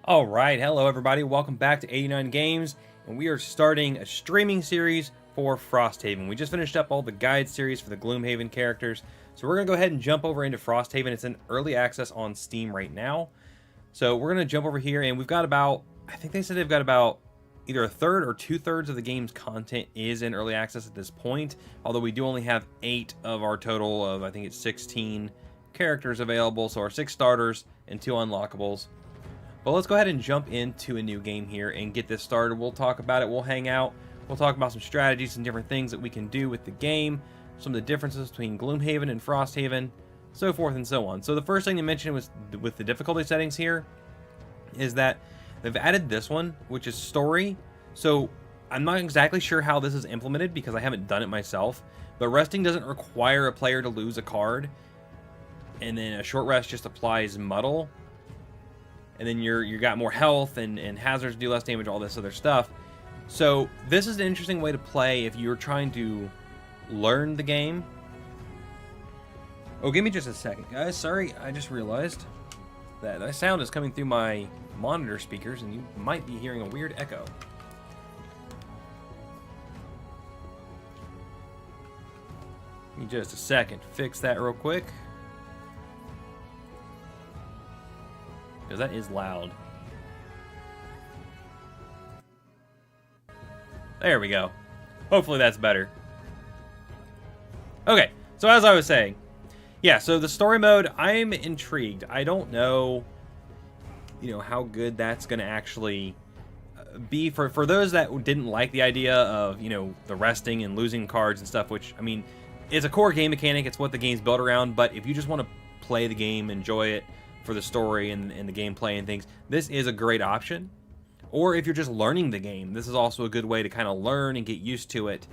All right, hello everybody. Welcome back to 89 Games, and we are starting a streaming series for Frosthaven. We just finished up all the guide series for the Gloomhaven characters, so we're gonna go ahead and jump over into Frosthaven. It's in early access on Steam right now, so we're gonna jump over here, and we've got about, I think they said they've got about either a third or 2/3 of the game's content is in early access at this point. Although we do only have 8 of our total of, I think it's 16 characters available, so our 6 starters and 2 unlockables. But let's go ahead and jump into a new game here and get this started. We'll talk about it, we'll hang out, we'll talk about some strategies and different things that we can do with the game, some of the differences between Gloomhaven and Frosthaven, so forth and so on. So the first thing to mention was with the difficulty settings here is that they've added this one, which is story. So I'm not exactly sure how this is implemented because I haven't done it myself, but resting doesn't require a player to lose a card, and then a short rest just applies muddle. And then you got more health and hazards do less damage, all this other stuff. So this is an interesting way to play if you're trying to learn the game. Oh, give me just a second, guys. Sorry, I just realized that sound is coming through my monitor speakers, and you might be hearing a weird echo. Give me just a second. Fix that real quick. Because that is loud. There we go. Hopefully that's better. Okay, so as I was saying, yeah, so the story mode, I'm intrigued. I don't know, how good that's going to actually be for those that didn't like the idea of, the resting and losing cards and stuff, which, I mean, it's a core game mechanic. It's what the game's built around, but if you just want to play the game, enjoy it, for the story and the gameplay and things, this is a great option. Or if you're just learning the game, this is also a good way to kind of learn and get used to it.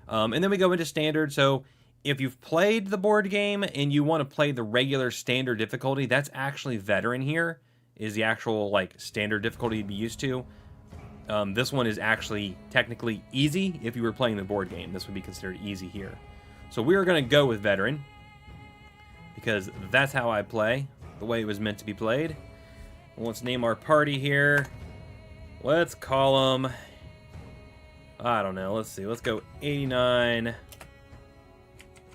And then we go into standard. So if you've played the board game and you want to play the regular standard difficulty, that's actually veteran here, is the actual standard difficulty you'd be used to. This one is actually technically easy. If you were playing the board game, this would be considered easy here. So we are going to go with veteran because that's how I play, the way it was meant to be played. Let's name our party here. Let's call them, I don't know, let's see, let's go 89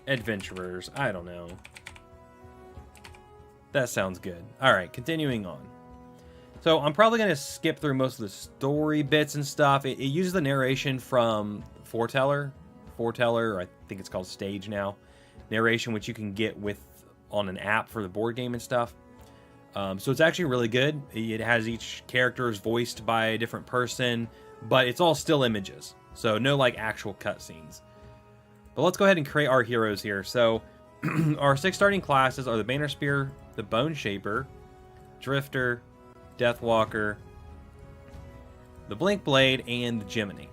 adventurers. I don't know. That sounds good. Alright, continuing on. So I'm probably going to skip through most of the story bits and stuff. It uses the narration from Foreteller, or I think it's called Stage now. Narration, which you can get on an app for the board game and stuff. So it's actually really good. It has each character is voiced by a different person, but it's all still images. So no actual cutscenes. But let's go ahead and create our heroes here. So our 6 starting classes are the Banner Spear, the Bone Shaper, Drifter, Deathwalker, the Blink Blade, and the Geminate.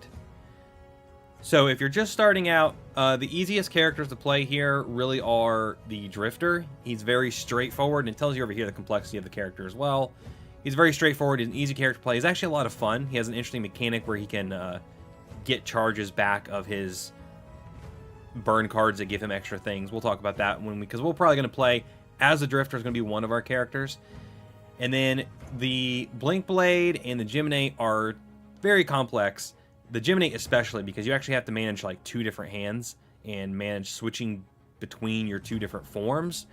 So if you're just starting out, the easiest characters to play here really are the Drifter. He's very straightforward, and it tells you over here the complexity of the character as well. He's very straightforward. He's an easy character to play. He's actually a lot of fun. He has an interesting mechanic where he can get charges back of his burn cards that give him extra things. We'll talk about that because we're probably going to play as the Drifter is going to be one of our characters. And then the Blink Blade and the Geminate are very complex. The Geminate especially, because you actually have to manage 2 different hands and manage switching between your 2 different forms.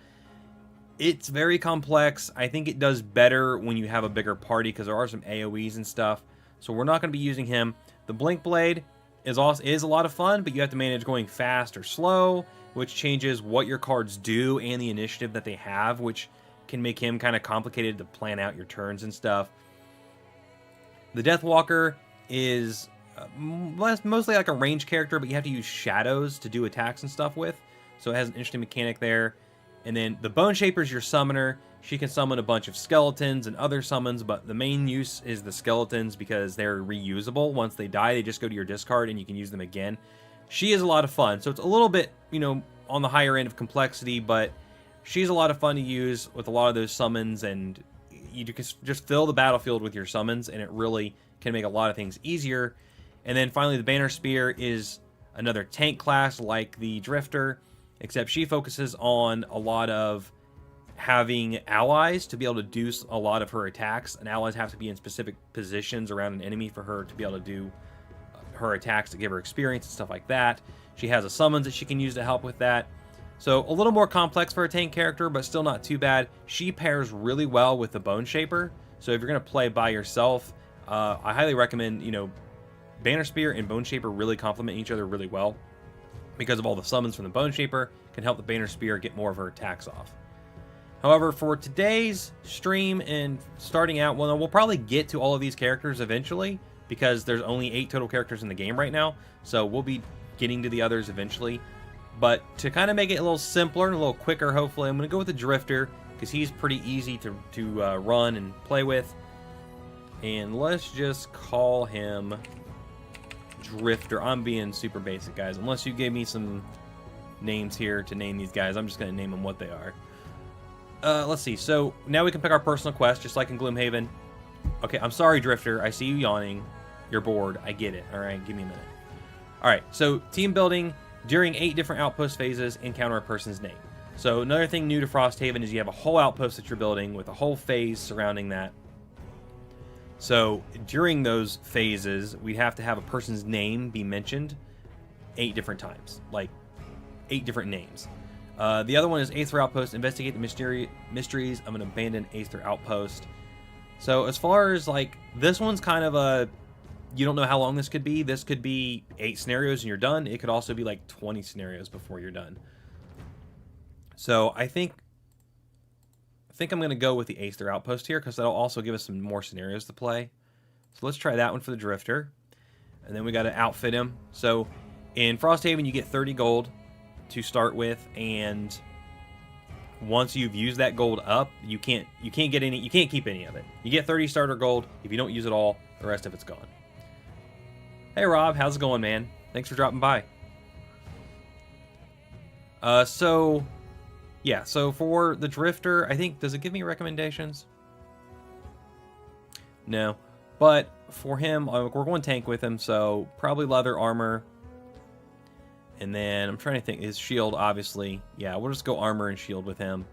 It's very complex. I think it does better when you have a bigger party because there are some AoEs and stuff. So we're not going to be using him. The Blink Blade is a lot of fun, but you have to manage going fast or slow, which changes what your cards do and the initiative that they have, which can make him kind of complicated to plan out your turns and stuff. The Deathwalker is mostly like a range character, but you have to use shadows to do attacks and stuff with, so it has an interesting mechanic there. And then the Bone Shaper is your summoner. She can summon a bunch of skeletons and other summons, but the main use is the skeletons because they're reusable. Once they die, they just go to your discard and you can use them again. She is a lot of fun, so it's a little bit, on the higher end of complexity, but she's a lot of fun to use with a lot of those summons, and you can just fill the battlefield with your summons, and it really can make a lot of things easier. And then finally, the Banner Spear is another tank class like the Drifter, except she focuses on a lot of having allies to be able to do a lot of her attacks, and allies have to be in specific positions around an enemy for her to be able to do her attacks to give her experience and stuff like that. She has a summons that she can use to help with that. So a little more complex for a tank character, but still not too bad. She pairs really well with the Bone Shaper. So if you're going to play by yourself, I highly recommend, you know, Banner Spear and Bone Shaper really complement each other really well. Because of all the summons from the Bone Shaper, can help the Banner Spear get more of her attacks off. However, for today's stream and starting out, well, we'll probably get to all of these characters eventually, because there's only 8 total characters in the game right now. So we'll be getting to the others eventually. But to kind of make it a little simpler and a little quicker, hopefully, I'm going to go with the Drifter, because he's pretty easy to run and play with. And let's just call him Drifter. I'm being super basic, guys. Unless you gave me some names here to name these guys, I'm just going to name them what they are. Let's see. So now we can pick our personal quest, just like in Gloomhaven. Okay, I'm sorry, Drifter. I see you yawning. You're bored. I get it. All right, give me a minute. All right, so team building. During 8 different outpost phases, encounter a person's name. So another thing new to Frosthaven is you have a whole outpost that you're building with a whole phase surrounding that. So during those phases, we have to have a person's name be mentioned 8 different times, like 8 different names. The other one is Aether Outpost. Investigate the mysteries of an abandoned Aether Outpost. So as far as like, this one's kind of a, you don't know how long this could be. This could be 8 scenarios and you're done. It could also be like 20 scenarios before you're done. So I think I'm going to go with the Aether Outpost here, because that'll also give us some more scenarios to play. So let's try that one for the Drifter. And then we got to outfit him. So in Frosthaven, you get 30 gold to start with, and once you've used that gold up, you can't keep any of it. You get 30 starter gold. If you don't use it all, the rest of it's gone. Hey Rob, how's it going, man? Thanks for dropping by. So for the Drifter, I think, does it give me recommendations? No, but for him, we're going tank with him, so probably leather armor. And then I'm trying to think, his shield, obviously. Yeah, we'll just go armor and shield with him.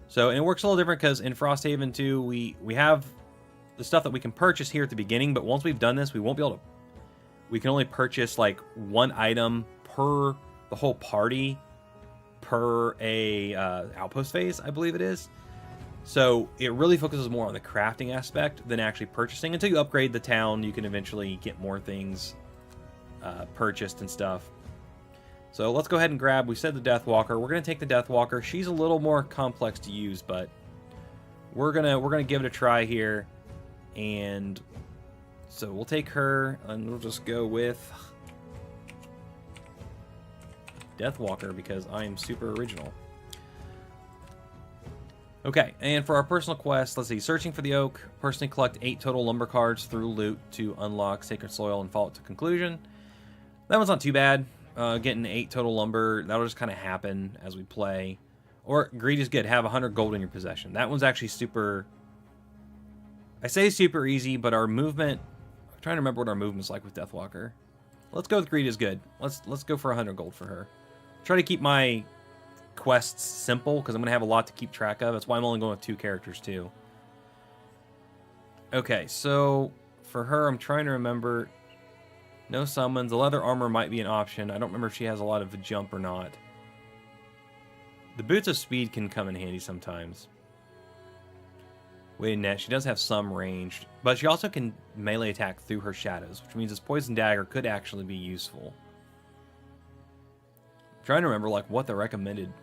So, and it works a little different because in Frosthaven 2, we have the stuff that we can purchase here at the beginning, but once we've done this, we won't be able to. We can only purchase like 1 item per the whole party per a outpost phase, I believe it is. So it really focuses more on the crafting aspect than actually purchasing. Until you upgrade the town, you can eventually get more things purchased and stuff. So let's go ahead and grab, we said the Deathwalker. We're going to take the Deathwalker. She's a little more complex to use, but we're gonna give it a try here. And so we'll take her, and we'll just go with Deathwalker because I am super original. Okay, and for our personal quest, let's see. Searching for the Oak. Personally collect 8 total lumber cards through loot to unlock Sacred Soil and follow it to conclusion. That one's not too bad. Getting 8 total lumber, that'll just kind of happen as we play. Or greed is good. Have 100 gold in your possession. That one's actually super... I say super easy, but our movement... I'm trying to remember what our movement's like with Deathwalker. Let's go with greed is good. Let's go for 100 gold for her. Try to keep my quests simple, because I'm going to have a lot to keep track of. That's why I'm only going with 2 characters, too. Okay, so for her, I'm trying to remember... No summons. The leather armor might be an option. I don't remember if she has a lot of jump or not. The boots of speed can come in handy sometimes. Weighted net. She does have some range, but she also can melee attack through her shadows, which means this poison dagger could actually be useful. I'm trying to remember like what the recommended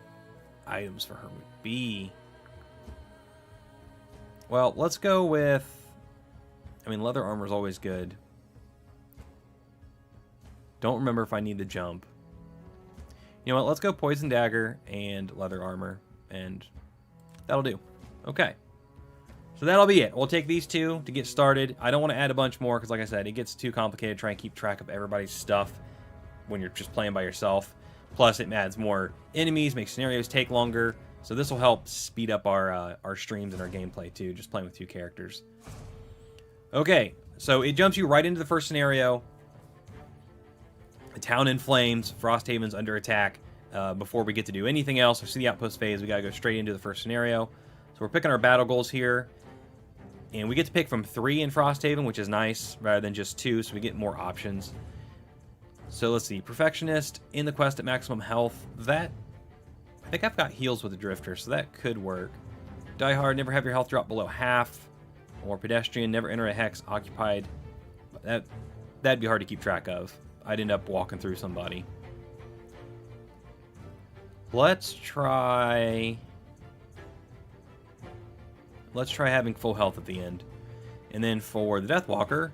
items for her would be. Well, let's go with... I mean, leather armor is always good. Don't remember if I need the jump. You know what? Let's go poison dagger and leather armor, and that'll do. Okay. So that'll be it. We'll take these 2 to get started. I don't want to add a bunch more because, like I said, it gets too complicated to try and keep track of everybody's stuff when you're just playing by yourself. Plus, it adds more enemies, makes scenarios take longer. So this will help speed up our streams and our gameplay too, just playing with 2 characters. Okay, so it jumps you right into the first scenario. The town in flames, Frosthaven's under attack. before we get to do anything else. So see the outpost phase, we got to go straight into the first scenario. So we're picking our battle goals here. And we get to pick from 3 in Frosthaven, which is nice, rather than just 2, so we get more options. So let's see. Perfectionist, in the quest at maximum health. That, I think I've got heals with the Drifter, so that could work. Die Hard, never have your health drop below half. Or Pedestrian, never enter a hex occupied. That'd be hard to keep track of. I'd end up walking through somebody. Let's try having full health at the end. And then for the Deathwalker,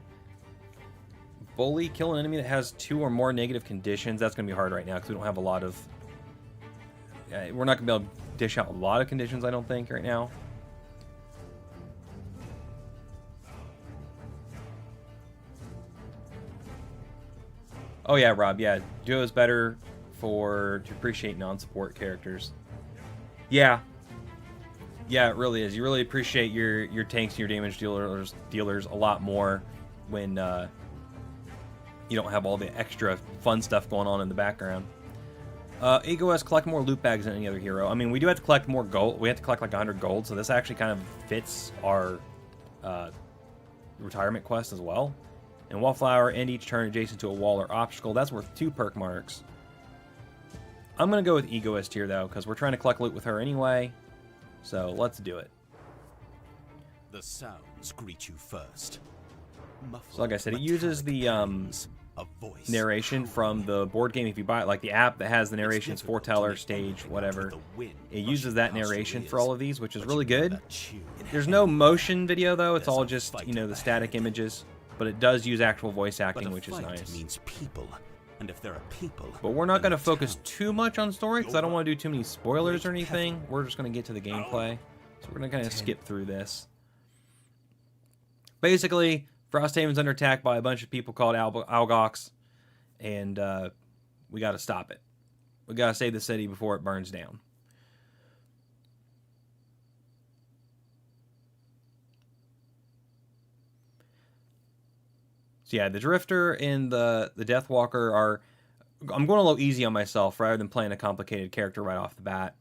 Bully, kill an enemy that has 2 or more negative conditions. That's going to be hard right now because we don't have a lot of... we're not going to be able to dish out a lot of conditions, I don't think, right now. Oh yeah, Rob, yeah. Duo is better to appreciate non-support characters. Yeah. Yeah, it really is. You really appreciate your tanks and your damage dealers a lot more when you don't have all the extra fun stuff going on in the background. Egoist, collect more loot bags than any other hero. I mean, we do have to collect more gold. We have to collect like 100 gold, so this actually kind of fits our retirement quest as well. And Wallflower, end each turn adjacent to a wall or obstacle. That's worth 2 perk marks. I'm going to go with Egoist here, though, because we're trying to collect loot with her anyway. So let's do it. The sounds greet you first. So like I said, it uses the narration from the board game if you buy it, like the app that has the narrations, foreteller, stage, whatever. It uses that narration for all of these, which is really good. There's no motion video, though. It's all just, you know, the static images. But it does use actual voice acting, which is nice. Means people. And if there are people, but we're not going to focus too much on story because I don't want to do too many spoilers or anything. We're just going to get to the gameplay. So we're going to kind of skip through this. Basically, Frosthaven's under attack by a bunch of people called Algox, and we got to stop it. We got to save the city before it burns down. So yeah, the Drifter and the Deathwalker are... I'm going a little easy on myself rather than playing a complicated character right off the bat.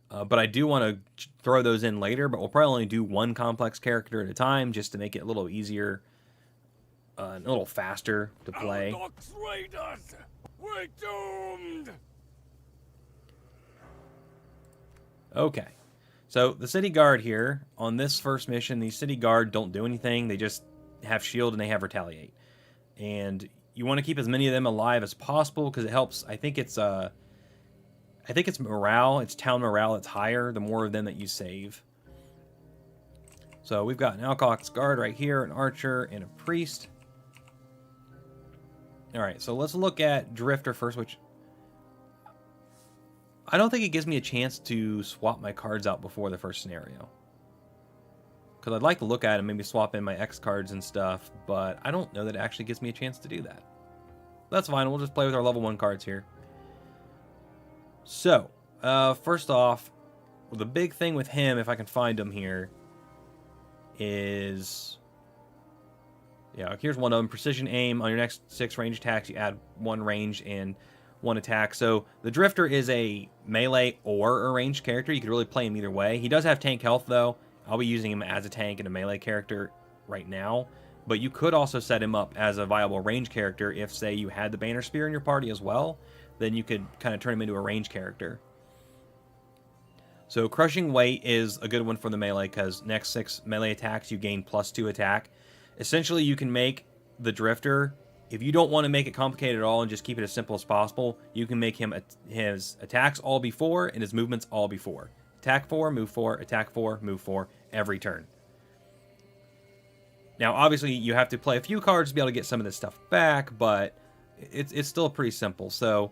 But I do want to throw those in later, but we'll probably only do one complex character at a time just to make it a little easier, a little faster to play. We're doomed. Okay. So the City Guard here, on this first mission, the City Guard don't do anything. They just have shield and they have retaliate, and you want to keep as many of them alive as possible because it helps. I think it's morale. It's town morale. It's higher the more of them that you save. So we've got an Alcox guard right here, an archer, and a priest. All right, so let's look at Drifter first, which I don't think it gives me a chance to swap my cards out before the first scenario. Because I'd like to look at it and maybe swap in my X cards and stuff, but I don't know that it actually gives me a chance to do that. That's fine, we'll just play with our level 1 cards here. So, first off, the big thing with him, if I can find him here, is... Yeah, here's one of them. Precision aim. On your next 6 range attacks, you add 1 range and 1 attack. So, the Drifter is a melee or a ranged character. You could really play him either way. He does have tank health, though. I'll be using him as a tank and a melee character right now, but you could also set him up as a viable range character if, say, you had the Banner Spear in your party as well, then you could kind of turn him into a range character. So Crushing Weight is a good one for the melee because next 6 melee attacks you gain +2 attack. Essentially, you can make the Drifter, if you don't want to make it complicated at all and just keep it as simple as possible, you can make him his attacks all be 4 and his movements all be 4. Attack 4, move 4, attack 4, move 4, every turn. Now, obviously, you have to play a few cards to be able to get some of this stuff back, but it's still pretty simple. So,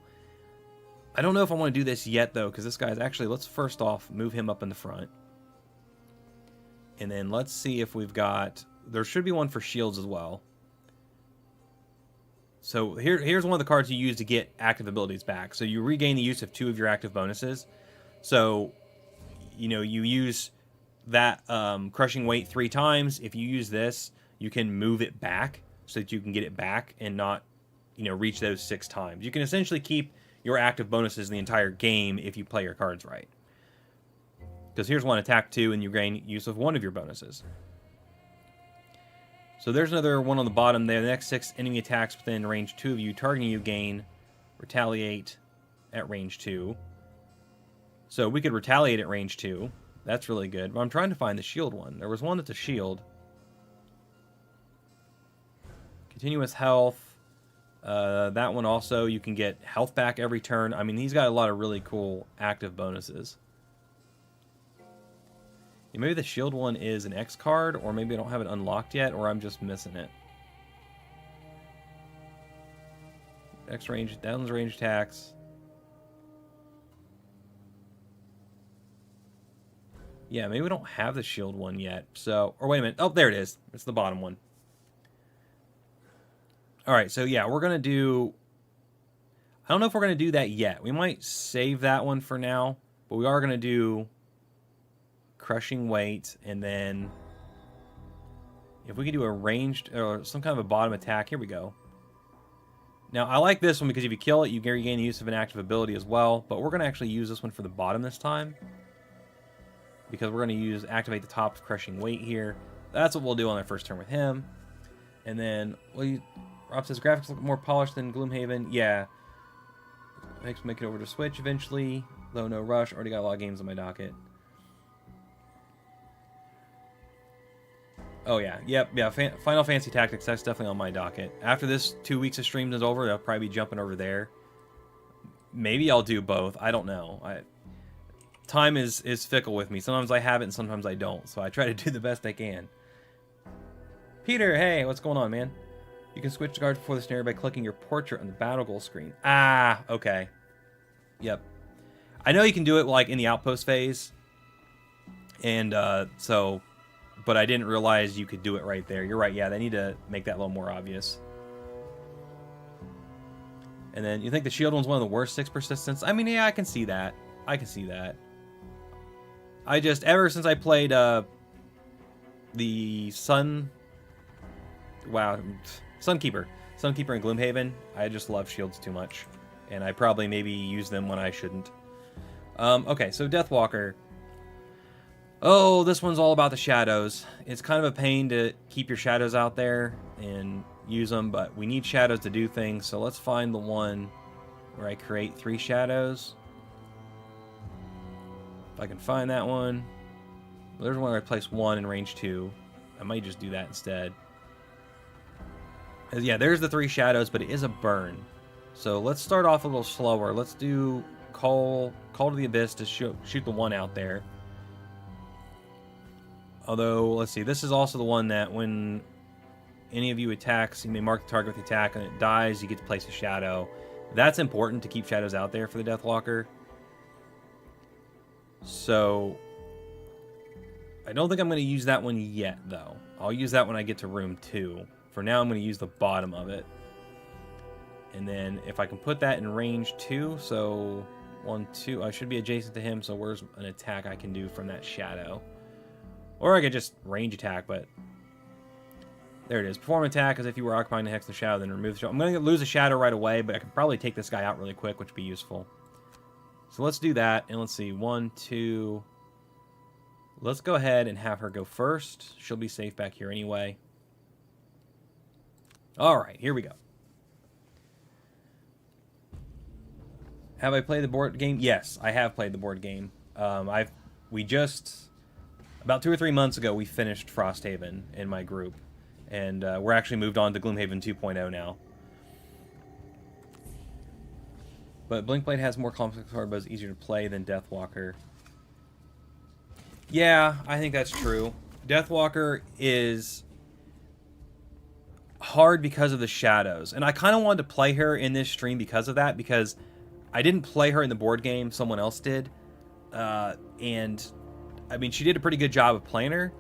I don't know if I want to do this yet, though, because this guy's actually... Let's first off move him up in the front. And then let's see if we've got... There should be one for shields as well. So, here's one of the cards you use to get active abilities back. So, you regain the use of 2 of your active bonuses. So... You know, you use that Crushing Weight 3 times. If you use this, you can move it back so that you can get it back and not, you know, reach those 6 times. You can essentially keep your active bonuses in the entire game if you play your cards right. Because here's one, attack 2, and you gain use of one of your bonuses. So there's another one on the bottom there. The next 6 enemy attacks within range 2 of you targeting you gain retaliate at range 2. So we could retaliate at range 2. That's really good. But I'm trying to find the shield one. There was one that's a shield. Continuous health. That one also, you can get health back every turn. I mean, he's got a lot of really cool active bonuses. Yeah, maybe the shield one is an X card, or maybe I don't have it unlocked yet, or I'm just missing it. X range, down's range attacks. Yeah, maybe we don't have the shield one yet. So, or wait a minute. Oh, there it is. It's the bottom one. All right, so yeah, we're going to do... I don't know if we're going to do that yet. We might save that one for now, but we are going to do crushing weight, and then if we can do a ranged or some kind of a bottom attack, here we go. Now, I like this one because if you kill it, you gain the use of an active ability as well, but we're going to actually use this one for the bottom this time because we're going to activate the top crushing weight here. That's what we'll do on our first turn with him. And then, Rob says, graphics look more polished than Gloomhaven. Yeah. Thanks for making it over to Switch eventually. Though no rush. Already got a lot of games on my docket. Oh, yeah. Yep. Yeah. Final Fantasy Tactics, that's definitely on my docket. After this 2 weeks of streams is over, I'll probably be jumping over there. Maybe I'll do both. I don't know. Time is fickle with me. Sometimes I have it and sometimes I don't. So I try to do the best I can. Peter, hey, what's going on, man? You can switch to guard before the snare by clicking your portrait on the battle goal screen. Ah, okay. Yep. I know you can do it like in the outpost phase. And but I didn't realize you could do it right there. You're right, yeah, they need to make that a little more obvious. And then you think the shield one's one of the worst 6 persistence? I mean, yeah, I can see that. I can see that. I just, ever since I played the Sunkeeper in Gloomhaven, I just love shields too much, and I probably maybe use them when I shouldn't. Okay, so Deathwalker. Oh, this one's all about the shadows. It's kind of a pain to keep your shadows out there and use them, but we need shadows to do things, so let's find the one where I create 3 shadows. If I can find that one. There's one where I place 1 in range 2. I might just do that instead. Yeah, there's the 3 shadows, but it is a burn. So let's start off a little slower. Let's do Call to the Abyss to shoot the one out there. Although, let's see, this is also the one that when any of you attacks, you may mark the target with the attack, and it dies, you get to place a shadow. That's important to keep shadows out there for the Deathwalker. So, I don't think I'm going to use that one yet, though. I'll use that when I get to room 2. For now, I'm going to use the bottom of it. And then, if I can put that in range 2, so 1, 2, I should be adjacent to him, so where's an attack I can do from that shadow? Or I could just range attack, but there it is. Perform attack as if you were occupying the hex of the shadow, then remove the shadow. I'm going to lose a shadow right away, but I can probably take this guy out really quick, which would be useful. So let's do that, and let's see. 1, 2. Let's go ahead and have her go first. She'll be safe back here anyway. All right, here we go. Have I played the board game? Yes, I have played the board game. We just... About 2 or 3 months ago, we finished Frosthaven in my group, and we're actually moved on to Gloomhaven 2.0 now. But Blinkblade has more complex card, but is easier to play than Deathwalker. Yeah, I think that's true. Deathwalker is hard because of the shadows, and I kind of wanted to play her in this stream because of that, because I didn't play her in the board game, someone else did, and I mean, she did a pretty good job of playing her,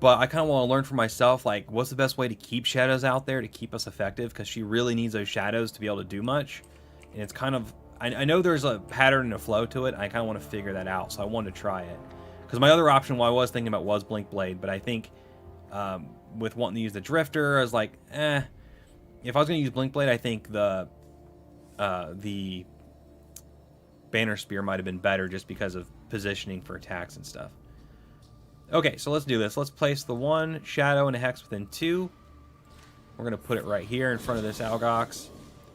but I kind of want to learn for myself, like, what's the best way to keep shadows out there to keep us effective, because she really needs those shadows to be able to do much, and it's kind of, I know there's a pattern and a flow to it, and I kind of want to figure that out, so I wanted to try it, because my other option, what I was thinking about was Blinkblade, but I think, with wanting to use the Drifter, I was like, if I was going to use Blinkblade, I think the the banner spear might have been better just because of positioning for attacks and stuff. Okay, so let's do this. Let's place the 1 shadow and a hex within 2. We're going to put it right here in front of this Algox.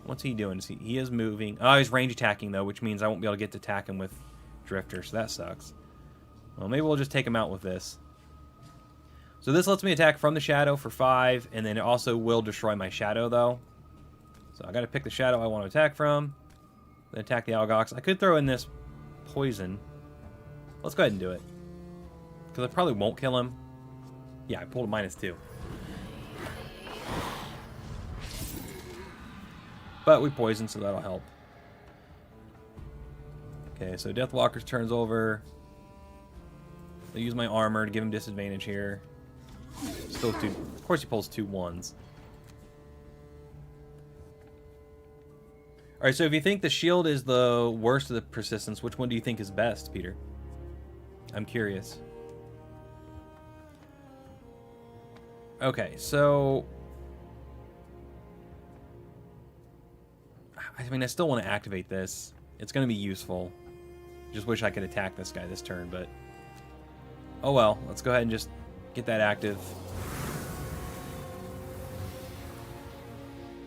What's he doing? He is moving. Oh, he's range attacking, though, which means I won't be able to get to attack him with Drifter, so that sucks. Well, maybe we'll just take him out with this. So this lets me attack from the shadow for 5, and then it also will destroy my shadow, though. So I got to pick the shadow I want to attack from, then attack the Algox. I could throw in this poison. Let's go ahead and do it. Because I probably won't kill him. Yeah, I pulled a -2. But we poisoned, so that'll help. Okay, so Deathwalker's turns over. I'll use my armor to give him disadvantage here. Still 2. Of course he pulls 2 1s. Alright, so if you think the shield is the worst of the persistence, which one do you think is best, Peter? I'm curious. Okay, so... I mean, I still want to activate this. It's going to be useful. Just wish I could attack this guy this turn, but... Oh well, let's go ahead and just get that active.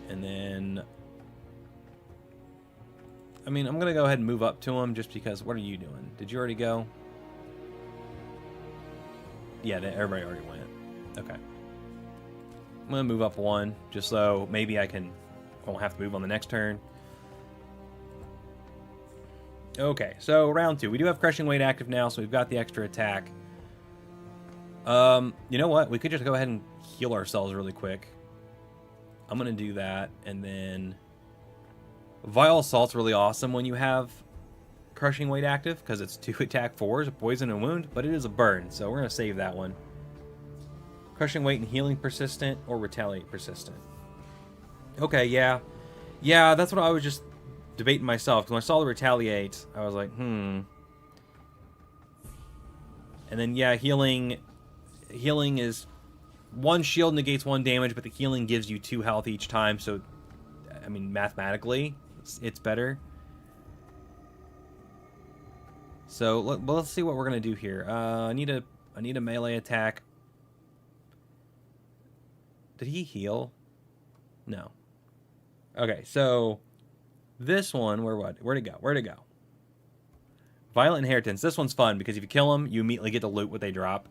And then... I mean, I'm going to go ahead and move up to him just because... What are you doing? Did you already go? Yeah, everybody already went. Okay. I'm going to move up 1, just so maybe I won't have to move on the next turn. Okay, so round 2. We do have Crushing Weight active now, so we've got the extra attack. You know what? We could just go ahead and heal ourselves really quick. I'm going to do that, and then... Vile Assault's really awesome when you have Crushing Weight active, because it's 2 attack 4s, a poison and wound, but it is a burn, so we're going to save that one. Crushing Weight and Healing persistent, or Retaliate persistent. Okay, yeah. Yeah, that's what I was just debating myself, because when I saw the Retaliate, I was like, And then, yeah, Healing is 1 shield negates 1 damage, but the healing gives you 2 health each time, so, I mean, mathematically, it's better. So, let's see what we're going to do here. I need a melee attack. Did he heal? No. Okay, so this one, where'd it go? Where'd it go? Violent Inheritance. This one's fun because if you kill them, you immediately get to loot what they drop.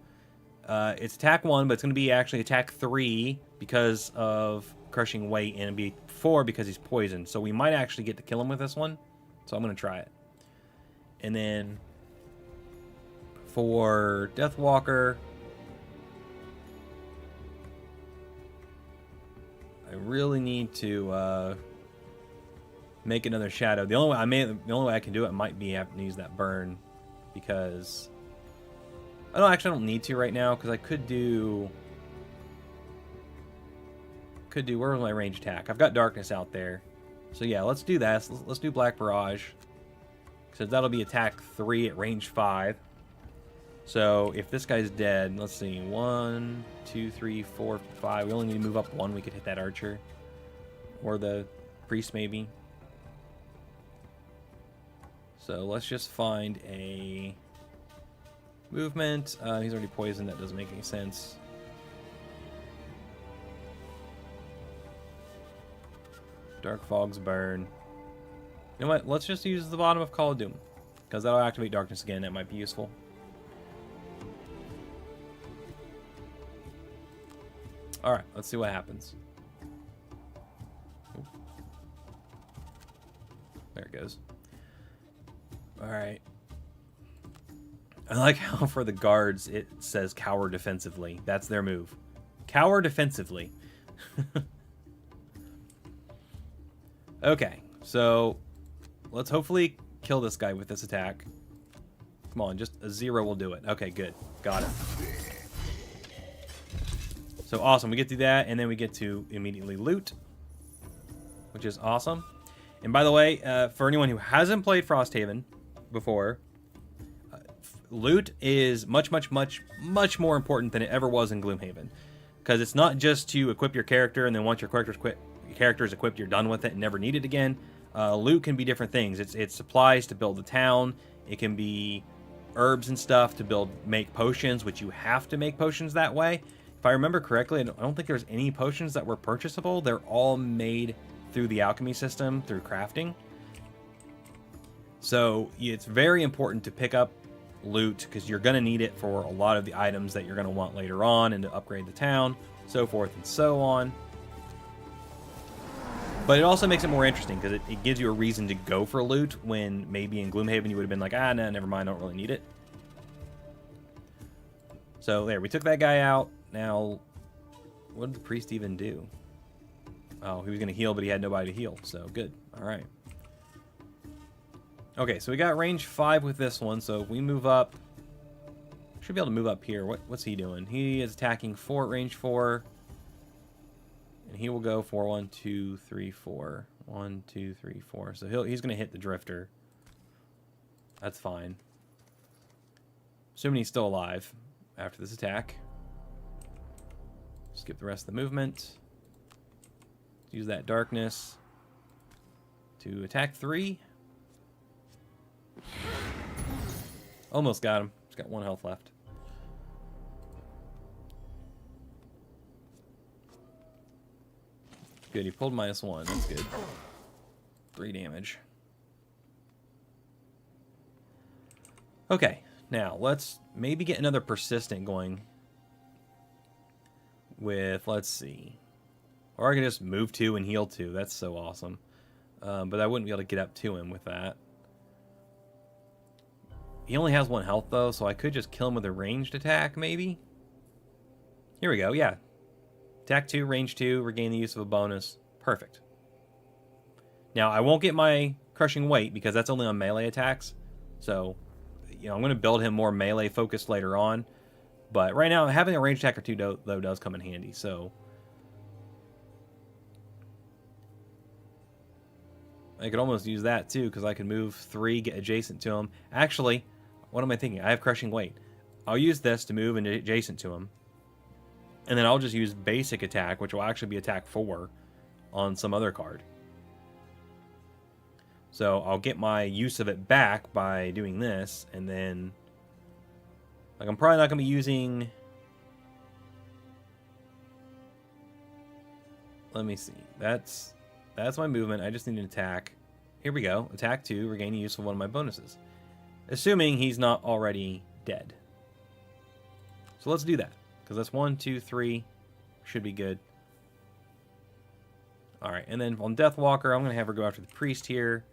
It's attack 1, but it's going to be actually attack 3 because of Crushing Weight, and it'll be 4 because he's poisoned. So we might actually get to kill him with this one. So I'm going to try it. And then for Deathwalker, I really need to make another shadow. The only way I can do it might be having to use that burn, because I don't need to right now, because I could do where was my range attack? I've got darkness out there, so yeah, let's do that. Let's do Black Barrage, because that'll be attack 3 at range 5. So if this guy's dead, let's see, 1, 2, 3, 4, 5. We only need to move up 1. We could hit that archer. Or the priest, maybe. So let's just find a movement. He's already poisoned. That doesn't make any sense. Dark Fog's burn. You know what? Let's just use the bottom of Call of Doom, because that'll activate darkness again. That might be useful. Alright, let's see what happens. Ooh. There it goes. Alright. I like how for the guards it says cower defensively. That's their move. Cower defensively. Okay, so let's hopefully kill this guy with this attack. Come on, just a 0 will do it. Okay, good. Got it. So awesome, we get to that, and then we get to immediately loot, which is awesome. And by the way, for anyone who hasn't played Frosthaven before, loot is much more important than it ever was in Gloomhaven. Because it's not just to equip your character, and then once your character's equipped, you're done with it and never need it again. Loot can be different things. It's supplies to build the town. It can be herbs and stuff to make potions, which you have to make potions that way. If I remember correctly, I don't think there's any potions that were purchasable. They're all made through the alchemy system, through crafting. So it's very important to pick up loot because you're going to need it for a lot of the items that you're going to want later on and to upgrade the town, so forth and so on. But it also makes it more interesting because it gives you a reason to go for loot when maybe in Gloomhaven you would have been like, ah, no, never mind, I don't really need it. So there, we took that guy out. Now, what did the priest even do? Oh, he was going to heal, but he had nobody to heal, so good. All right. Okay, so we got range 5 with this one, so if we move up, should be able to move up here. What's he doing? He is attacking 4 at range 4. And he will go for 1, 2, 3, 4. 1, 2, 3, 4. So he's going to hit the drifter. That's fine. Assuming he's still alive after this attack. Skip the rest of the movement. Use that darkness to attack 3. Almost got him. He's got 1 health left. Good, he pulled -1. That's good. 3 damage. Okay, now let's maybe get another persistent going with, let's see. Or I can just move 2 and heal 2. That's so awesome. But I wouldn't be able to get up to him with that. He only has 1 health, though, so I could just kill him with a ranged attack, maybe? Here we go, yeah. Attack 2, range 2, regain the use of a bonus. Perfect. Now, I won't get my crushing weight because that's only on melee attacks. So, you know, I'm going to build him more melee focused later on. But right now, having a ranged attack or 2, though, does come in handy, so... I could almost use that, too, because I can move 3, get adjacent to him. Actually, what am I thinking? I have crushing weight. I'll use this to move and adjacent to him. And then I'll just use basic attack, which will actually be attack 4 on some other card. So I'll get my use of it back by doing this, and then... Like, I'm probably not going to be using... Let me see. That's my movement. I just need an attack. Here we go. Attack 2, regain the use of 1 of my bonuses. Assuming he's not already dead. So let's do that. Because that's 1, 2, 3. Should be good. Alright, and then on Deathwalker, I'm going to have her go after the priest here.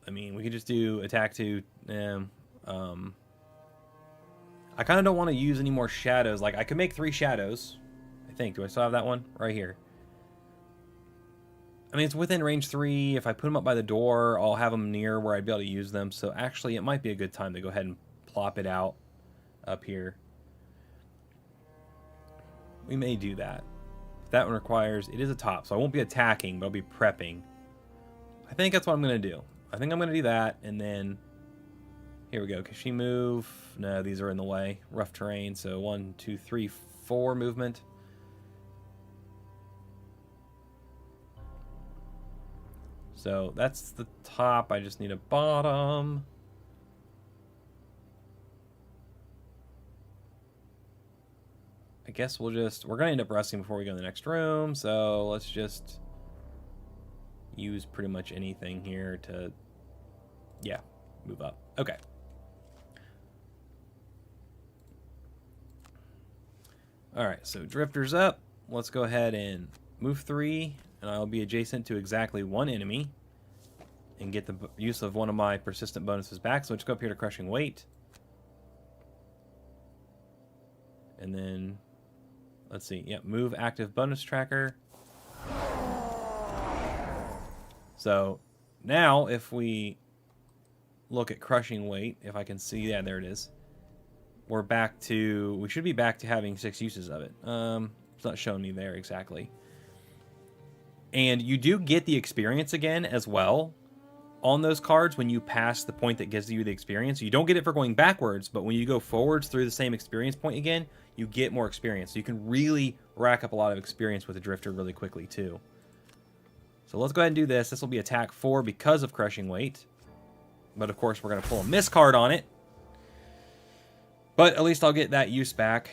I mean, we could just do attack 2. I kind of don't want to use any more shadows. Like, I could make 3 shadows. I think. Do I still have that one? Right here. I mean, it's within range 3. If I put them up by the door, I'll have them near where I'd be able to use them. So actually, it might be a good time to go ahead and plop it out up here. We may do that. That one requires... It is a top, so I won't be attacking, but I'll be prepping. I think that's what I'm going to do. I think I'm going to do that, and then... Here we go. Can she move? No, these are in the way. Rough terrain, so 1, 2, 3, 4 movement. So that's the top. I just need a bottom. I guess we're going to end up resting before we go in the next room, so let's just use pretty much anything here to, yeah, move up. Okay. Alright, so Drifter's up. Let's go ahead and move 3, and I'll be adjacent to exactly 1 enemy and get the use of 1 of my persistent bonuses back. So let's go up here to Crushing Weight. And then... Let's see. Yep, move active bonus tracker. So now if we look at crushing weight, if I can see, yeah, there it is. We're back to, we should be back to having 6 uses of it. It's not showing me there exactly. And you do get the experience again as well on those cards when you pass the point that gives you the experience. You don't get it for going backwards, but when you go forwards through the same experience point again, you get more experience. So you can really rack up a lot of experience with the Drifter really quickly too. So let's go ahead and do this. This will be attack 4 because of crushing weight. But of course, we're going to pull a miss card on it. But at least I'll get that use back.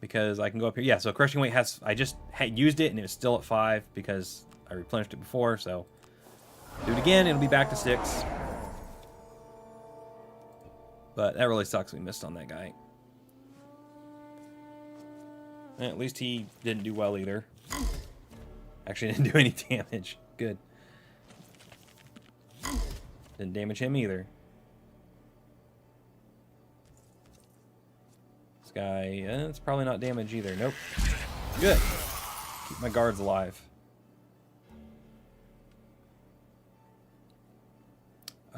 Because I can go up here. Yeah, so crushing weight has... I just had used it and it was still at 5 because I replenished it before. So do it again. It'll be back to 6. But that really sucks we missed on that guy. And at least he didn't do well either. Actually, didn't do any damage. Good. Didn't damage him either. This guy, it's probably not damage either. Nope. Good. Keep my guards alive.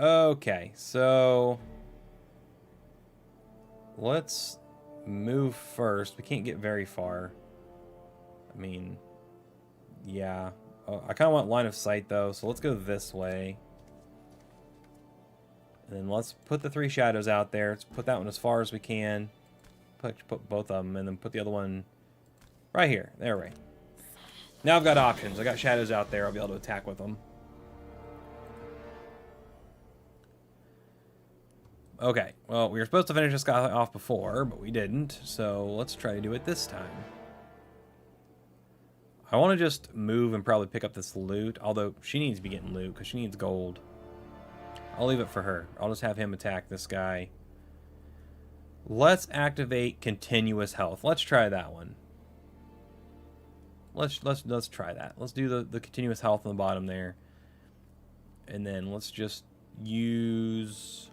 Okay, so let's move first. We can't get very far. I mean, yeah. I kind of want line of sight, though, so let's go this way. And then let's put the 3 shadows out there. Let's put that one as far as we can. Put both of them, and then put the other one right here. There we go. Now I've got options. I got shadows out there. I'll be able to attack with them. Okay, well, we were supposed to finish this guy off before, but we didn't, so let's try to do it this time. I want to just move and probably pick up this loot, although she needs to be getting loot, because she needs gold. I'll leave it for her. I'll just have him attack this guy. Let's activate continuous health. Let's try that one. Let's try that. Let's do the continuous health on the bottom there. And then let's just use...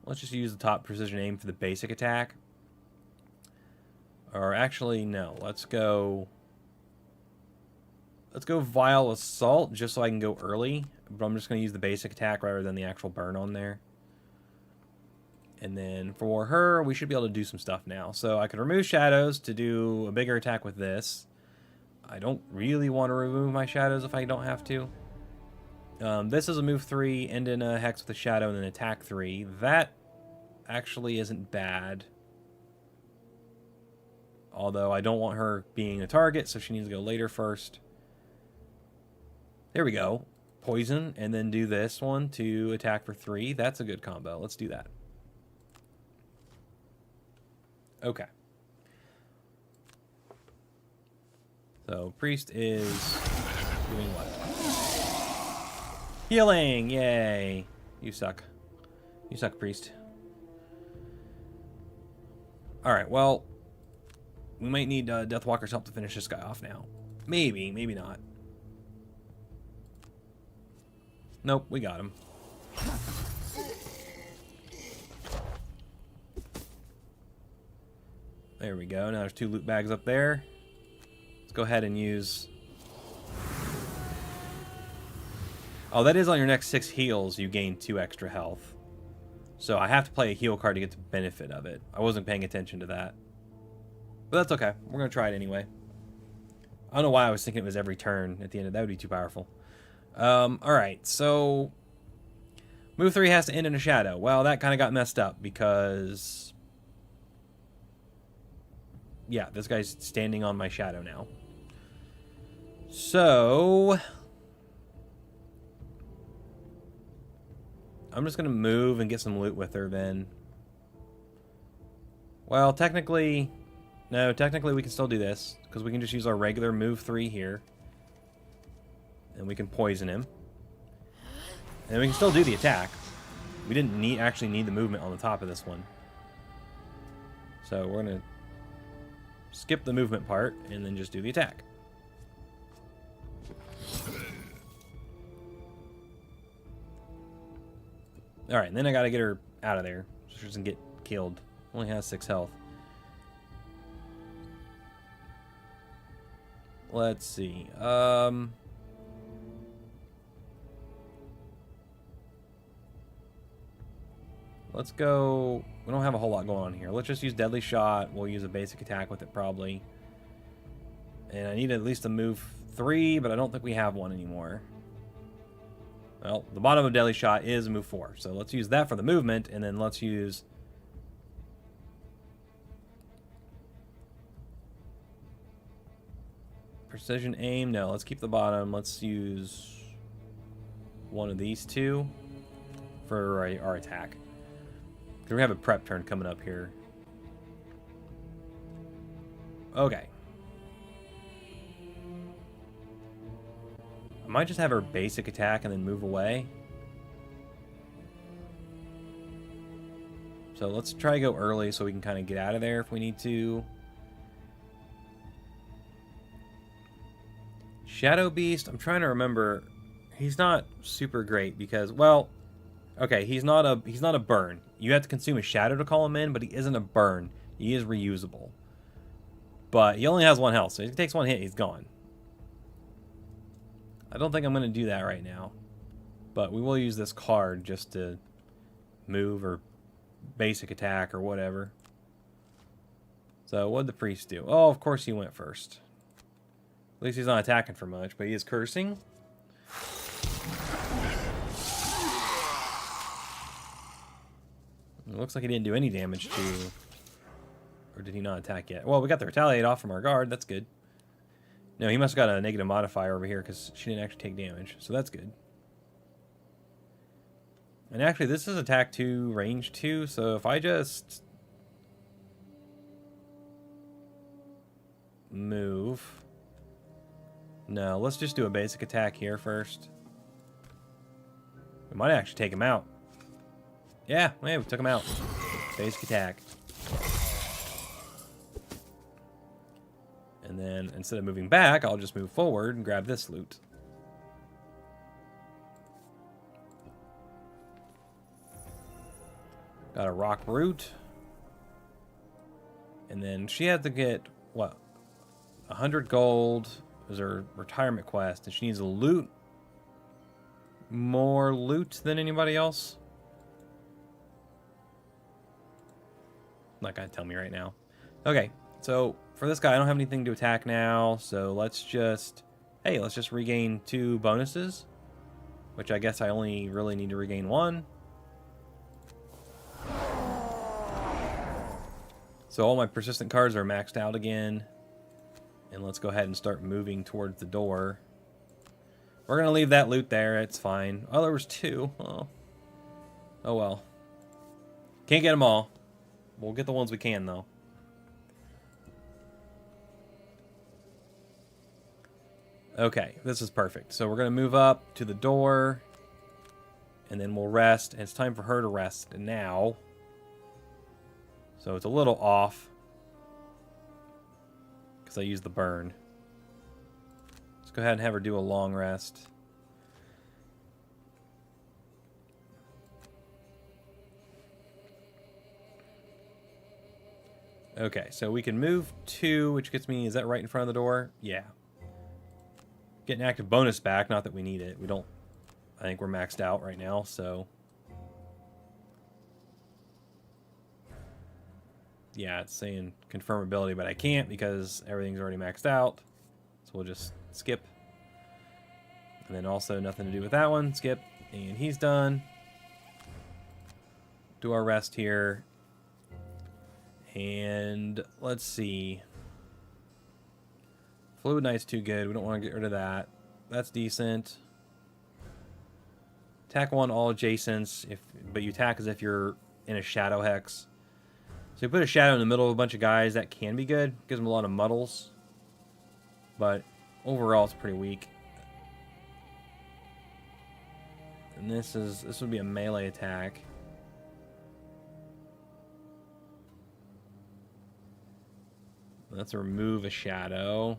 Let's just use the top precision aim for the basic attack. Or actually, no. Let's go Vile Assault just so I can go early. But I'm just going to use the basic attack rather than the actual burn on there. And then for her, we should be able to do some stuff now. So I can remove shadows to do a bigger attack with this. I don't really want to remove my shadows if I don't have to. This is a move 3, end in a hex with a shadow, and then attack 3. That actually isn't bad. Although I don't want her being a target, so she needs to go later first. There we go. Poison, and then do this one to attack for 3. That's a good combo. Let's do that. Okay. So, Priest is doing what? Healing! Yay! You suck. You suck, Priest. Alright, well, we might need Deathwalker's help to finish this guy off now. Maybe, maybe not. Nope, we got him. There we go. Now there's 2 loot bags up there. Let's go ahead and use... Oh, that is on your next 6 heals, you gain 2 extra health. So I have to play a heal card to get the benefit of it. I wasn't paying attention to that. But that's okay. We're going to try it anyway. I don't know why I was thinking it was every turn at the end. That would be too powerful. Alright, so... Move 3 has to end in a shadow. Well, that kind of got messed up because... Yeah, this guy's standing on my shadow now. So... I'm just going to move and get some loot with her then. Well, technically... No, technically we can still do this. Because we can just use our regular move 3 here. And we can poison him. And we can still do the attack. We didn't actually need the movement on the top of this one. So we're going to skip the movement part and then just do the attack. Alright, and then I gotta get her out of there so she doesn't get killed. Only has 6 health. Let's see. Let's go... We don't have a whole lot going on here. Let's just use Deadly Shot. We'll use a basic attack with it probably. And I need at least a move 3, but I don't think we have one anymore. Well, the bottom of Deadly Shot is move 4. So let's use that for the movement, and then let's use... Precision aim. No, let's keep the bottom. Let's use one of these two for our attack. Because we have a prep turn coming up here. Okay. I might just have her basic attack and then move away. So let's try to go early so we can kind of get out of there if we need to. Shadow Beast, I'm trying to remember. He's not super great because, well, okay, he's not a burn. You have to consume a shadow to call him in, but he isn't a burn. He is reusable. But he only has 1 health, so if he takes 1 hit, he's gone. I don't think I'm going to do that right now. But we will use this card just to move or basic attack or whatever. So what did the priest do? Oh, of course he went first. At least he's not attacking for much, but he is cursing. It looks like he didn't do any damage to... Or did he not attack yet? Well, we got the retaliate off from our guard. That's good. No, he must have got a negative modifier over here because she didn't actually take damage. So that's good. And actually, this is attack 2, range 2. So if I just... move... No, let's just do a basic attack here first. We might actually take him out. Yeah, we took him out. Basic attack. And then, instead of moving back, I'll just move forward and grab this loot. Got a rock root. And then she had to get, what? 100 gold was her retirement quest. And she needs to loot more loot than anybody else. Not gonna tell me right now. Okay, so for this guy, I don't have anything to attack now, so let's just... Hey, let's just regain 2 bonuses. Which I guess I only really need to regain 1. So all my persistent cards are maxed out again. And let's go ahead and start moving towards the door. We're gonna leave that loot there, it's fine. Oh, there was 2. Oh well. Can't get them all. We'll get the ones we can, though. Okay, this is perfect. So we're going to move up to the door. And then we'll rest. And it's time for her to rest now. So it's a little off. Because I used the burn. Let's go ahead and have her do a long rest. Okay, so we can move 2, which gets me... Is that right in front of the door? Yeah. Get an active bonus back. Not that we need it. We don't... I think we're maxed out right now, so... Yeah, it's saying confirm ability, but I can't because everything's already maxed out. So we'll just skip. And then also nothing to do with that one. Skip. And he's done. Do our rest here. And let's see. Fluid Knight's too good. We don't want to get rid of that. That's decent. Attack 1 all adjacents, but you attack as if you're in a shadow hex. So you put a shadow in the middle of a bunch of guys, that can be good. Gives them a lot of muddles. But overall it's pretty weak. And this would be a melee attack. Let's remove a shadow.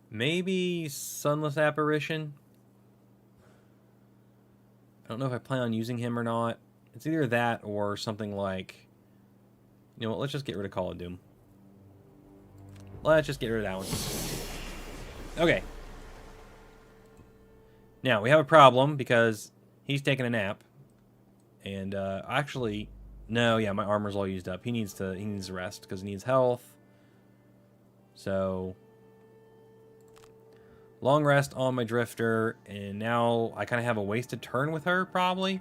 Maybe Sunless Apparition. I don't know if I plan on using him or not. It's either that or something like... You know what, let's just get rid of Call of Doom. Let's just get rid of that one. Okay. Now, we have a problem because he's taking a nap. And actually, no, yeah, my armor's all used up. He needs to rest because he needs health. So, long rest on my drifter, and now I kind of have a wasted turn with her, probably.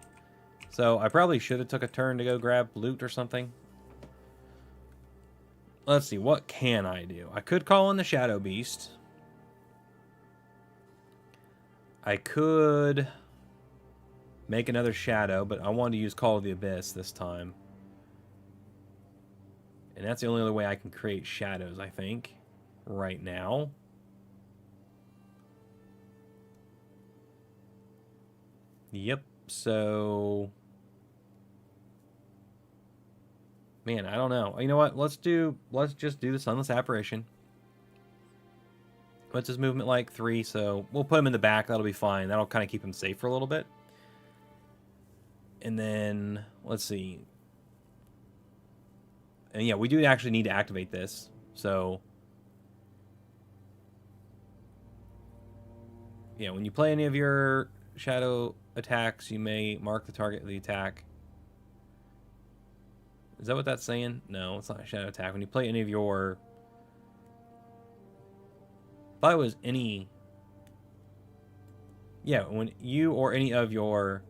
So I probably should have took a turn to go grab loot or something. Let's see, what can I do? I could call in the Shadow Beast. I could make another Shadow, but I wanted to use Call of the Abyss this time. And that's the only other way I can create shadows, I think, right now. Yep, so... Man, I don't know. You know what? Let's just do the Sunless Apparition. What's his movement like? 3, so we'll put him in the back. That'll be fine. That'll kind of keep him safe for a little bit. And then, let's see. And yeah, we do actually need to activate this. So, yeah, when you play any of your shadow attacks, you may mark the target of the attack. Is that what that's saying? No, it's not a shadow attack. When you play any of your... I thought it was any... Yeah, when you or any of your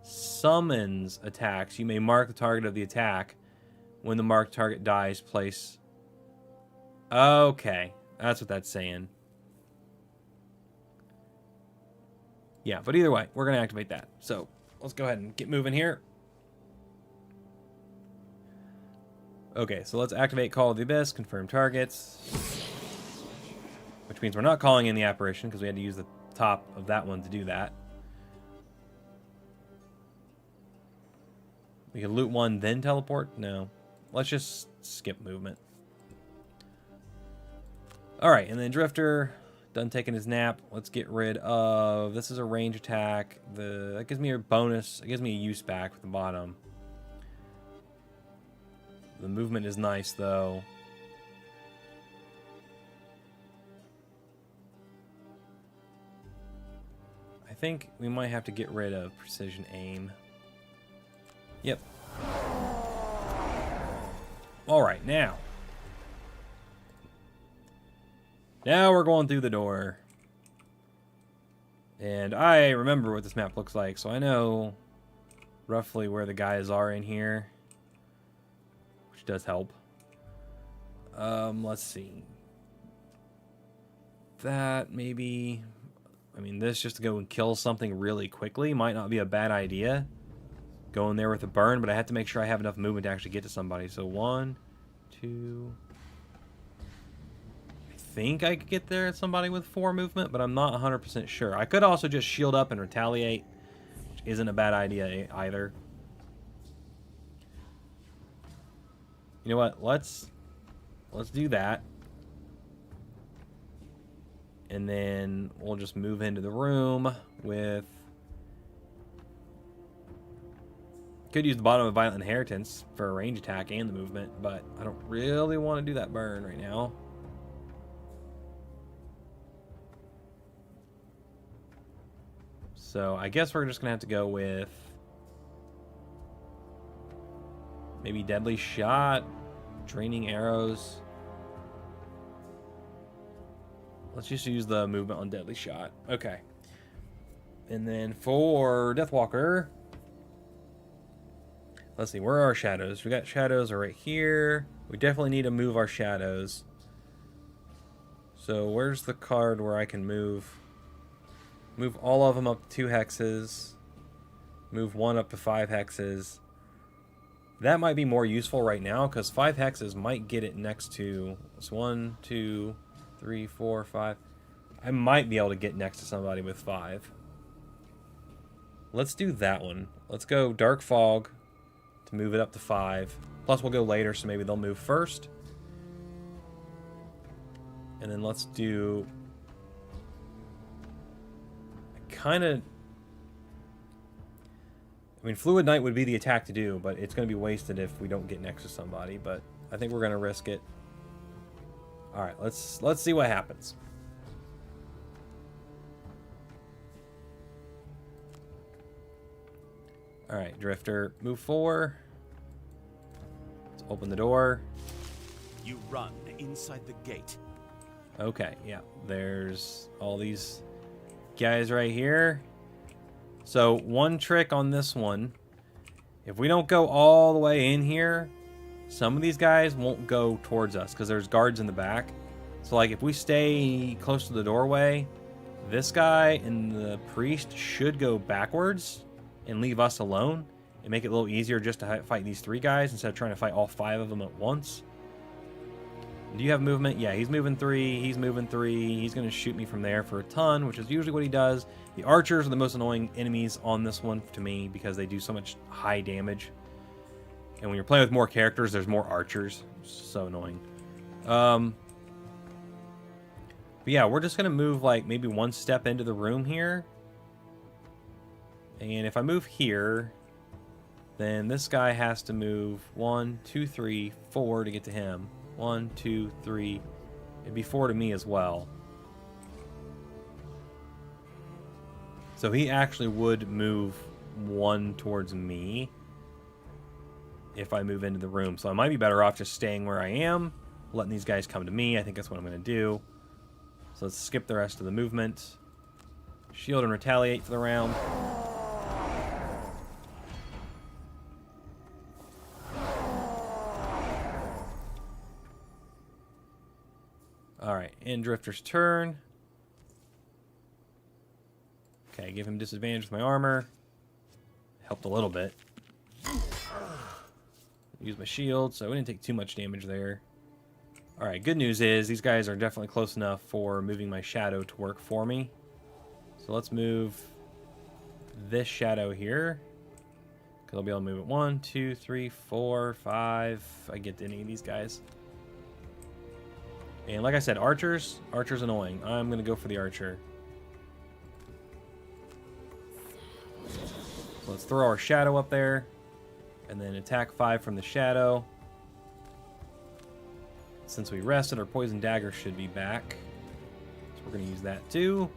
summons attacks, you may mark the target of the attack. When the marked target dies, place... Okay, that's what that's saying. Yeah, but either way, we're going to activate that. So, let's go ahead and get moving here. Okay, so let's activate Call of the Abyss, confirm targets. Which means we're not calling in the apparition because we had to use the top of that one to do that. We can loot one, then teleport? No. Let's just skip movement. Alright, and then Drifter, done taking his nap. Let's get rid of... This is a range attack. That gives me a bonus. It gives me a use back with the bottom. The movement is nice, though. I think we might have to get rid of precision aim. Yep. Alright, now. Now we're going through the door. And I remember what this map looks like, so I know roughly where the guys are in here. Which does help. Let's see. That maybe... I mean, this just to go and kill something really quickly might not be a bad idea. Go in there with a burn, but I have to make sure I have enough movement to actually get to somebody. So 1, 2... I think I could get there at somebody with 4 movement, but I'm not 100% sure. I could also just shield up and retaliate, which isn't a bad idea either. You know what? Let's do that. And then we'll just move into the room with... Could use the bottom of Violent Inheritance for a range attack and the movement, but I don't really want to do that burn right now. So I guess we're just going to have to go with... Maybe Deadly Shot, Draining Arrows. Let's just use the movement on Deadly Shot. Okay. And then for Deathwalker... Let's see, where are our shadows? We got shadows are right here. We definitely need to move our shadows. So where's the card where I can move? Move all of them up to 2 hexes. Move one up to 5 hexes. That might be more useful right now because 5 hexes might get it next to... It's 1, 2, 3, 4, 5. I might be able to get next to somebody with 5. Let's do that one. Let's go Dark Fog to move it up to 5. Plus we'll go later, so maybe they'll move first. And then let's do... I mean, Fluid Knight would be the attack to do, but it's going to be wasted if we don't get next to somebody. But I think we're going to risk it. All right, let's see what happens. All right, Drifter, move 4. Let's open the door. You run inside the gate. Okay, yeah, there's all these guys right here. So one trick on this one, if we don't go all the way in here, some of these guys won't go towards us because there's guards in the back. So like if we stay close to the doorway, this guy and the priest should go backwards and leave us alone and make it a little easier just to fight these 3 guys instead of trying to fight all 5 of them at once. Do you have movement? Yeah, he's moving 3. He's moving 3. He's going to shoot me from there for a ton, which is usually what he does. The archers are the most annoying enemies on this one to me because they do so much high damage. And when you're playing with more characters, there's more archers. It's so annoying. But yeah, we're just going to move like maybe 1 step into the room here. And if I move here, then this guy has to move 1, 2, 3, 4 to get to him. 1, 2, 3. It'd be 4 to me as well. So he actually would move 1 towards me if I move into the room. So I might be better off just staying where I am, letting these guys come to me. I think that's what I'm going to do. So let's skip the rest of the movement. Shield and retaliate for the round. Alright, end Drifter's turn. Okay, give him disadvantage with my armor. Helped a little bit. Use my shield, so we didn't take too much damage there. Alright, good news is these guys are definitely close enough for moving my shadow to work for me. So let's move this shadow here. Because I'll be able to move it 1, 2, 3, 4, 5. If I get to any of these guys. And like I said, archer's annoying. I'm going to go for the archer. So let's throw our shadow up there. And then attack 5 from the shadow. Since we rested, our poison dagger should be back. So we're going to use that too.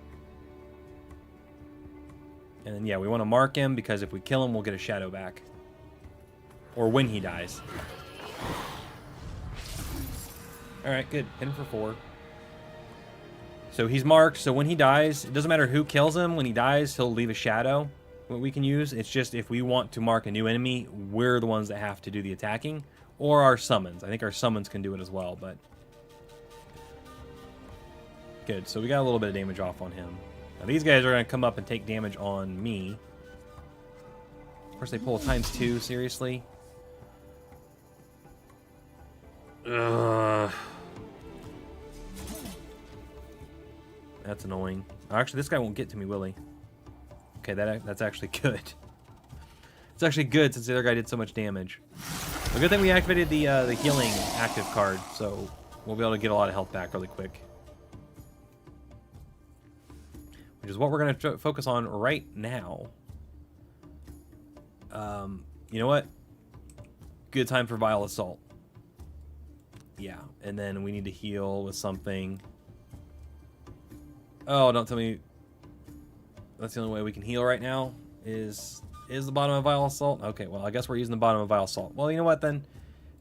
And then, yeah, we want to mark him because if we kill him, we'll get a shadow back. Or when he dies. Alright, good. Hit him for 4. So he's marked, so when he dies, it doesn't matter who kills him. When he dies, he'll leave a shadow. What we can use, it's just if we want to mark a new enemy, we're the ones that have to do the attacking. Or our summons. I think our summons can do it as well, but... Good, so we got a little bit of damage off on him. Now these guys are going to come up and take damage on me. Of course they pull ×2, seriously. Ugh. That's annoying. Actually, this guy won't get to me, will he? Okay, that's actually good. It's actually good since the other guy did so much damage. A good thing we activated the healing active card, so we'll be able to get a lot of health back really quick. Which is what we're going to focus on right now. You know what? Good time for Vile Assault. Yeah, and then we need to heal with something. Oh, don't tell me that's the only way we can heal right now is the bottom of Vile Assault? Okay, well, I guess we're using the bottom of Vile Assault. Well, you know what, then?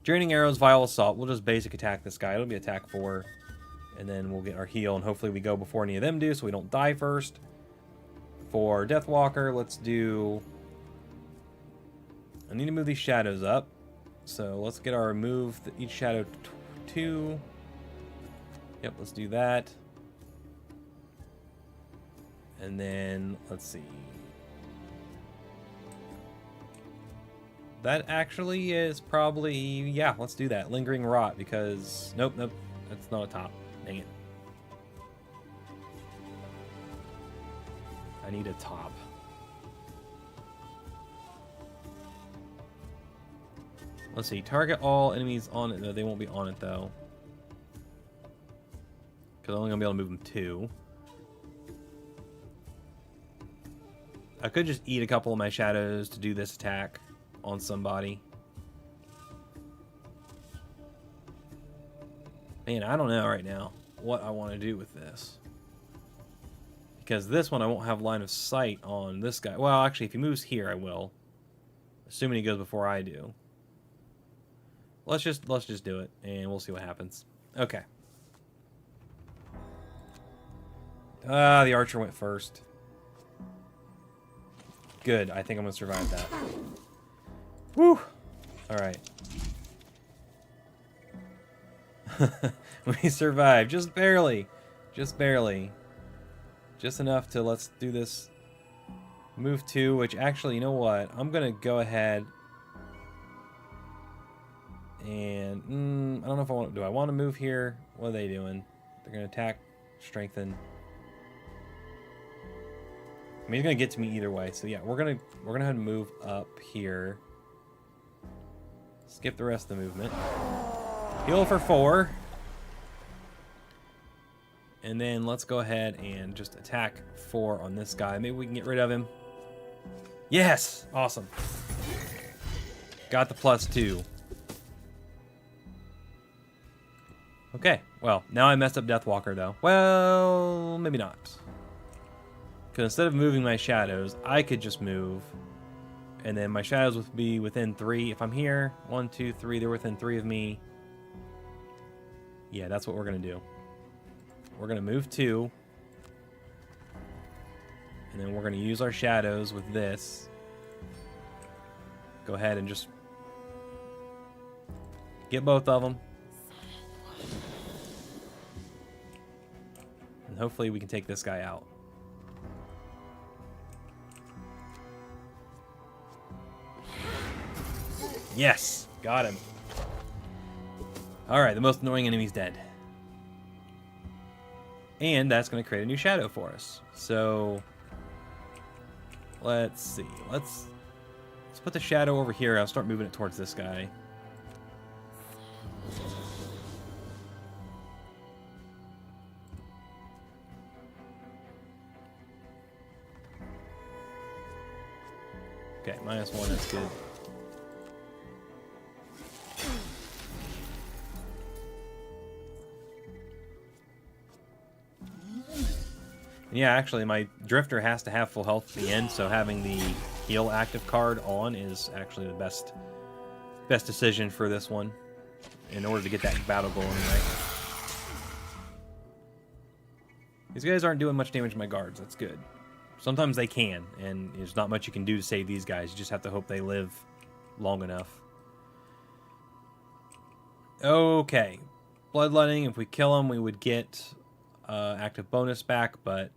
Draining Arrows, Vile Assault. We'll just basic attack this guy. It'll be attack 4. And then we'll get our heal, and hopefully we go before any of them do, so we don't die first. For Deathwalker, let's do... I need to move these shadows up. So let's get our move each shadow 2. Yep, let's do that. And then, let's see. That actually is probably... Yeah, let's do that. Lingering Rot, because... Nope, that's not a top. Dang it. I need a top. Let's see. Target all enemies on it. No, they won't be on it, though. Because I'm only going to be able to move them 2. I could just eat a couple of my shadows to do this attack on somebody. Man, I don't know right now what I want to do with this. Because this one I won't have line of sight on this guy. Well, actually, if he moves here, I will. Assuming he goes before I do. Let's just do it, and we'll see what happens. Okay. The archer went first. Good. I think I'm going to survive that. Woo! Alright. We survived. Just barely. Just barely. Just enough to let's do this. Move 2, which actually, you know what? I'm going to go ahead and... I don't know if I want to... Do I want to move here? What are they doing? They're going to attack, strengthen. I mean, he's going to get to me either way. So yeah, we're going to go ahead and move up here. Skip the rest of the movement. Heal for 4. And then let's go ahead and just attack 4 on this guy. Maybe we can get rid of him. Yes! Awesome. Got the +2. Okay, well, now I messed up Deathwalker, though. Well, maybe not. Because instead of moving my shadows, I could just move. And then my shadows would be within 3. If I'm here, 1, 2, 3, they're within 3 of me. Yeah, that's what we're going to do. We're going to move 2. And then we're going to use our shadows with this. Go ahead and just get both of them. And hopefully we can take this guy out. Yes! Got him. Alright, the most annoying enemy's dead. And that's going to create a new shadow for us. So, let's see. Let's put the shadow over here. I'll start moving it towards this guy. Okay, -1, that's good. Yeah, actually, my Drifter has to have full health at the end, so having the heal active card on is actually the best decision for this one in order to get that battle goal anyway. These guys aren't doing much damage to my guards. That's good. Sometimes they can, and there's not much you can do to save these guys. You just have to hope they live long enough. Okay. Bloodletting, if we kill them, we would get active bonus back, but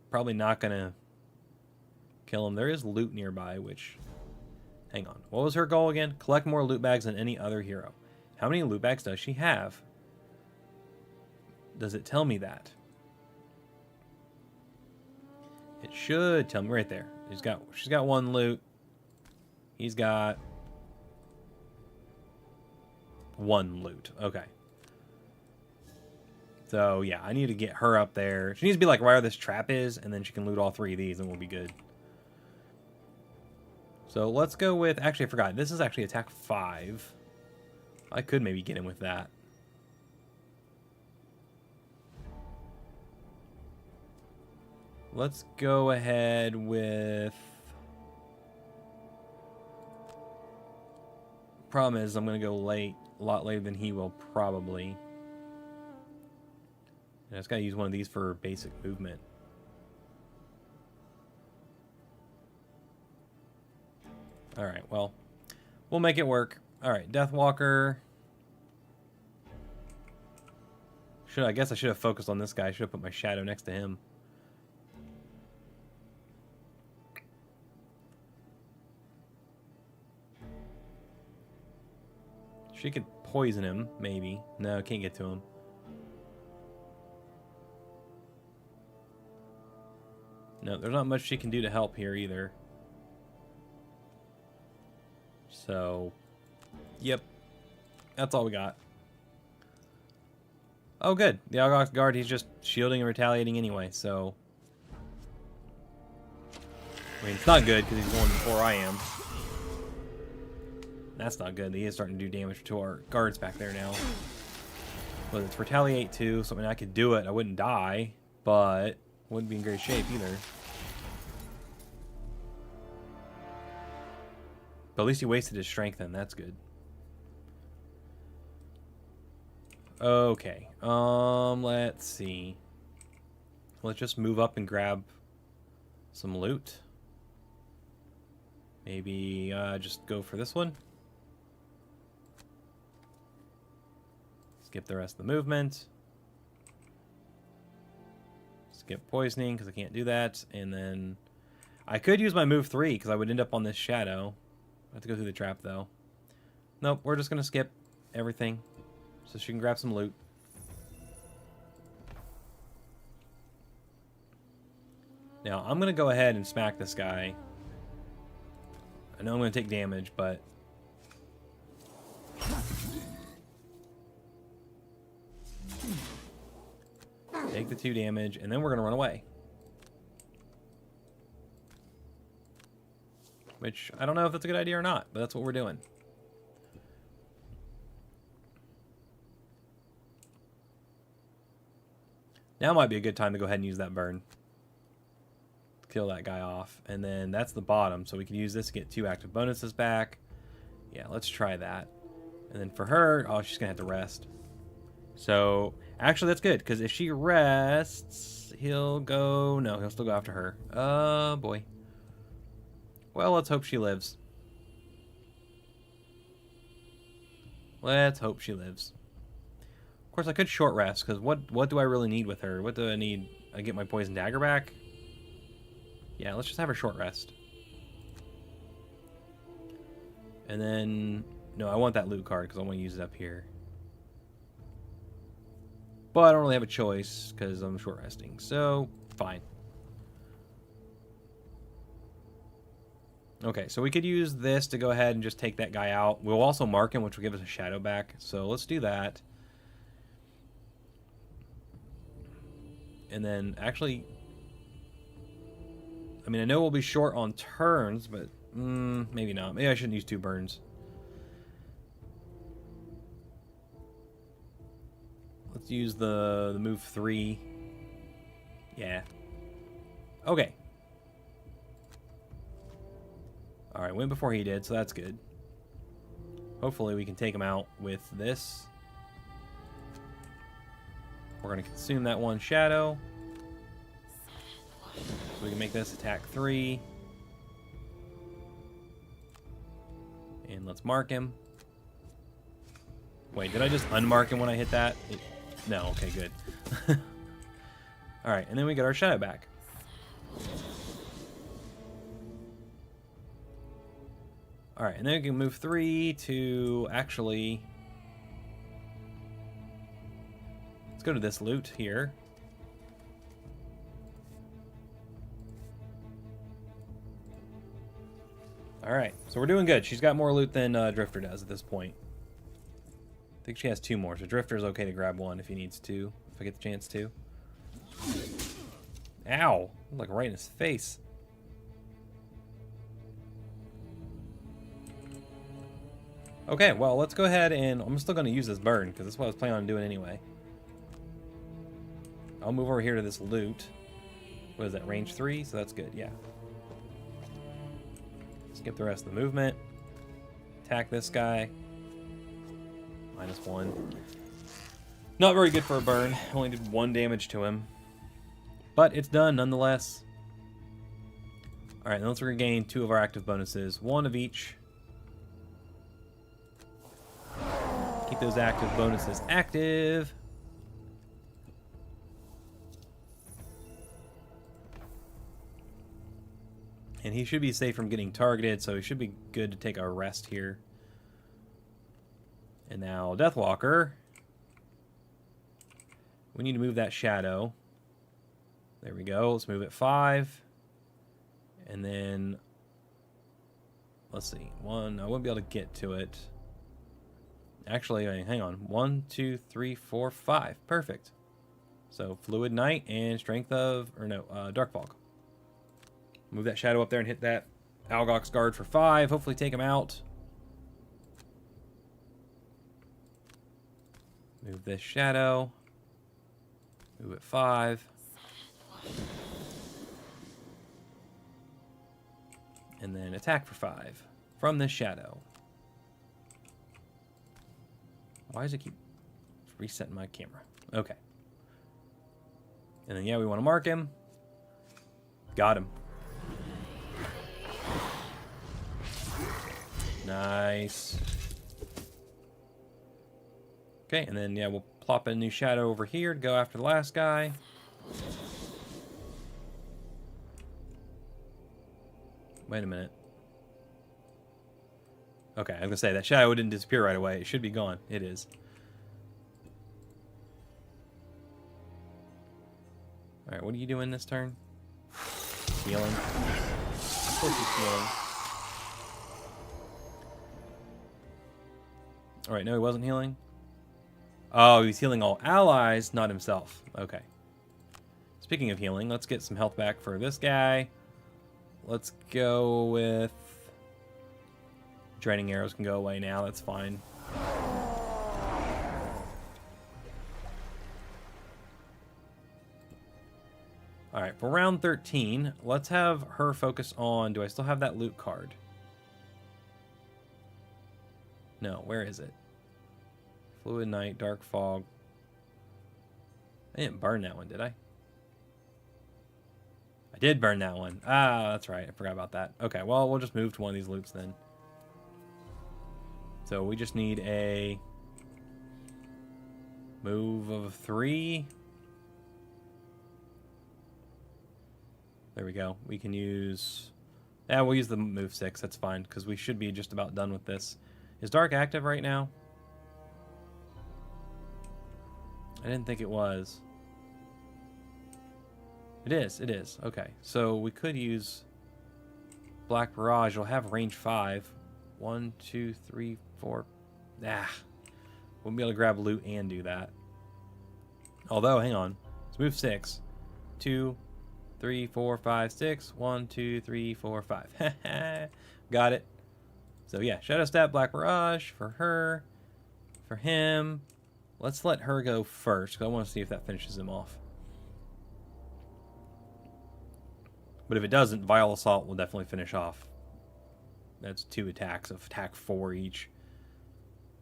probably not going to kill them. There is loot nearby, which... Hang on. What was her goal again? Collect more loot bags than any other hero. How many loot bags does she have? Does it tell me that? It should tell me right there. She's got 1 loot. He's got 1 loot. Okay. So, yeah, I need to get her up there. She needs to be like right where this trap is, and then she can loot all 3 of these, and we'll be good. So, let's go with... Actually, I forgot. This is actually attack 5. I could maybe get him with that. Let's go ahead with... Problem is, I'm going to go late. A lot later than he will, probably. I just gotta use one of these for basic movement. Alright, well, we'll make it work. Alright, Deathwalker. I guess I should have focused on this guy. I should have put my shadow next to him. She could poison him, maybe. No, can't get to him. No, there's not much she can do to help here either. So, yep. That's all we got. Oh, good. The Algox Guard, he's just shielding and retaliating anyway, so... I mean, it's not good because he's going before I am. That's not good. He is starting to do damage to our guards back there now. But it's retaliate too, so I mean, I could do it. I wouldn't die, but wouldn't be in great shape either. But at least he wasted his strength then. That's good. Okay. Let's see. Let's just move up and grab some loot. Maybe just go for this one. Skip the rest of the movement. Skip poisoning because I can't do that. And then I could use my move 3 because I would end up on this shadow. I have to go through the trap though. Nope, we're just going to skip everything so she can grab some loot. Now, I'm going to go ahead and smack this guy. I know I'm going to take damage, but... Take the 2 damage, and then we're going to run away. Which, I don't know if that's a good idea or not, but that's what we're doing. Now might be a good time to go ahead and use that burn. Kill that guy off. And then that's the bottom, so we can use this to get 2 active bonuses back. Yeah, let's try that. And then for her, oh, she's going to have to rest. So, actually that's good, because if she rests, he'll go... No, he'll still go after her. Oh, boy. Well, let's hope she lives. Let's hope she lives. Of course, I could short rest, because what do I really need with her? What do I need? I get my poison dagger back? Yeah, let's just have her short rest. And then... No, I want that loot card, because I want to use it up here. But I don't really have a choice, because I'm short resting. So, fine. Okay, so we could use this to go ahead and just take that guy out. We'll also mark him, which will give us a shadow back. So let's do that. And then, actually... I mean, I know we'll be short on turns, but maybe not. Maybe I shouldn't use 2 burns. Let's use the move 3. Yeah. Okay. Alright, went before he did, so that's good. Hopefully we can take him out with this. We're going to consume that 1 shadow. So we can make this attack 3. And let's mark him. Wait, did I just unmark him when I hit that? No, okay, good. Alright, and then we get our shadow back. Alright, and then we can move 3 to actually... Let's go to this loot here. Alright, so we're doing good. She's got more loot than Drifter does at this point. I think she has 2 more, so Drifter's okay to grab 1 if he needs to, if I get the chance to. Ow! Like right in his face. Okay, well, let's go ahead and... I'm still going to use this burn, because that's what I was planning on doing anyway. I'll move over here to this loot. What is that, range 3? So that's good, yeah. Skip the rest of the movement. Attack this guy. -1. Not very good for a burn. Only did 1 damage to him. But it's done nonetheless. Alright, now let's regain 2 of our active bonuses. 1 of each. Keep those active bonuses active. And he should be safe from getting targeted, so he should be good to take a rest here. And now, Deathwalker. We need to move that shadow. There we go. Let's move it 5. And then, let's see. 1, I won't be able to get to it. Actually, hang on. 1, 2, 3, 4, 5. Perfect. So, Fluid Knight and Strength of, or no, Dark Fog. Move that shadow up there and hit that Algox guard for 5. Hopefully take him out. Move this shadow. Move it 5. And then attack for 5 from this shadow. Why does it keep resetting my camera? Okay. And then, yeah, we want to mark him. Got him. Nice. Okay, and then, yeah, we'll plop a new shadow over here to go after the last guy. Wait a minute. Okay, I was gonna say, that shadow didn't disappear right away. It should be gone. It is. Alright, what are you doing this turn? Healing. Of course he's healing. Alright, no, he wasn't healing. Oh, he's healing all allies, not himself. Okay. Speaking of healing, let's get some health back for this guy. Let's go with... Draining arrows can go away now, that's fine. Alright, for round 13, let's have her focus on... Do I still have that loot card? No, where is it? Fluid Night, Dark Fog. I didn't burn that one, did I? I did burn that one. Ah, that's right. I forgot about that. Okay, well, we'll just move to one of these loops then. So we just need a move of 3. There we go. We can use... Yeah, we'll use the move 6. That's fine, because we should be just about done with this. Is Dark active right now? I didn't think it was. It is. It is. Okay. So we could use Black Barrage. It'll have range 5. 1, 2, 3, 4. Ah. Wouldn't be able to grab loot and do that. Although, hang on. Let's move 6. 2, 3, 4, 5, 6. 1, 2, 3, 4, 5. Got it. So yeah, Shadow Step, Black Barrage for her. For him. Let's let her go first, because I want to see if that finishes him off. But if it doesn't, Vile Assault will definitely finish off. That's 2 attacks of attack 4 each.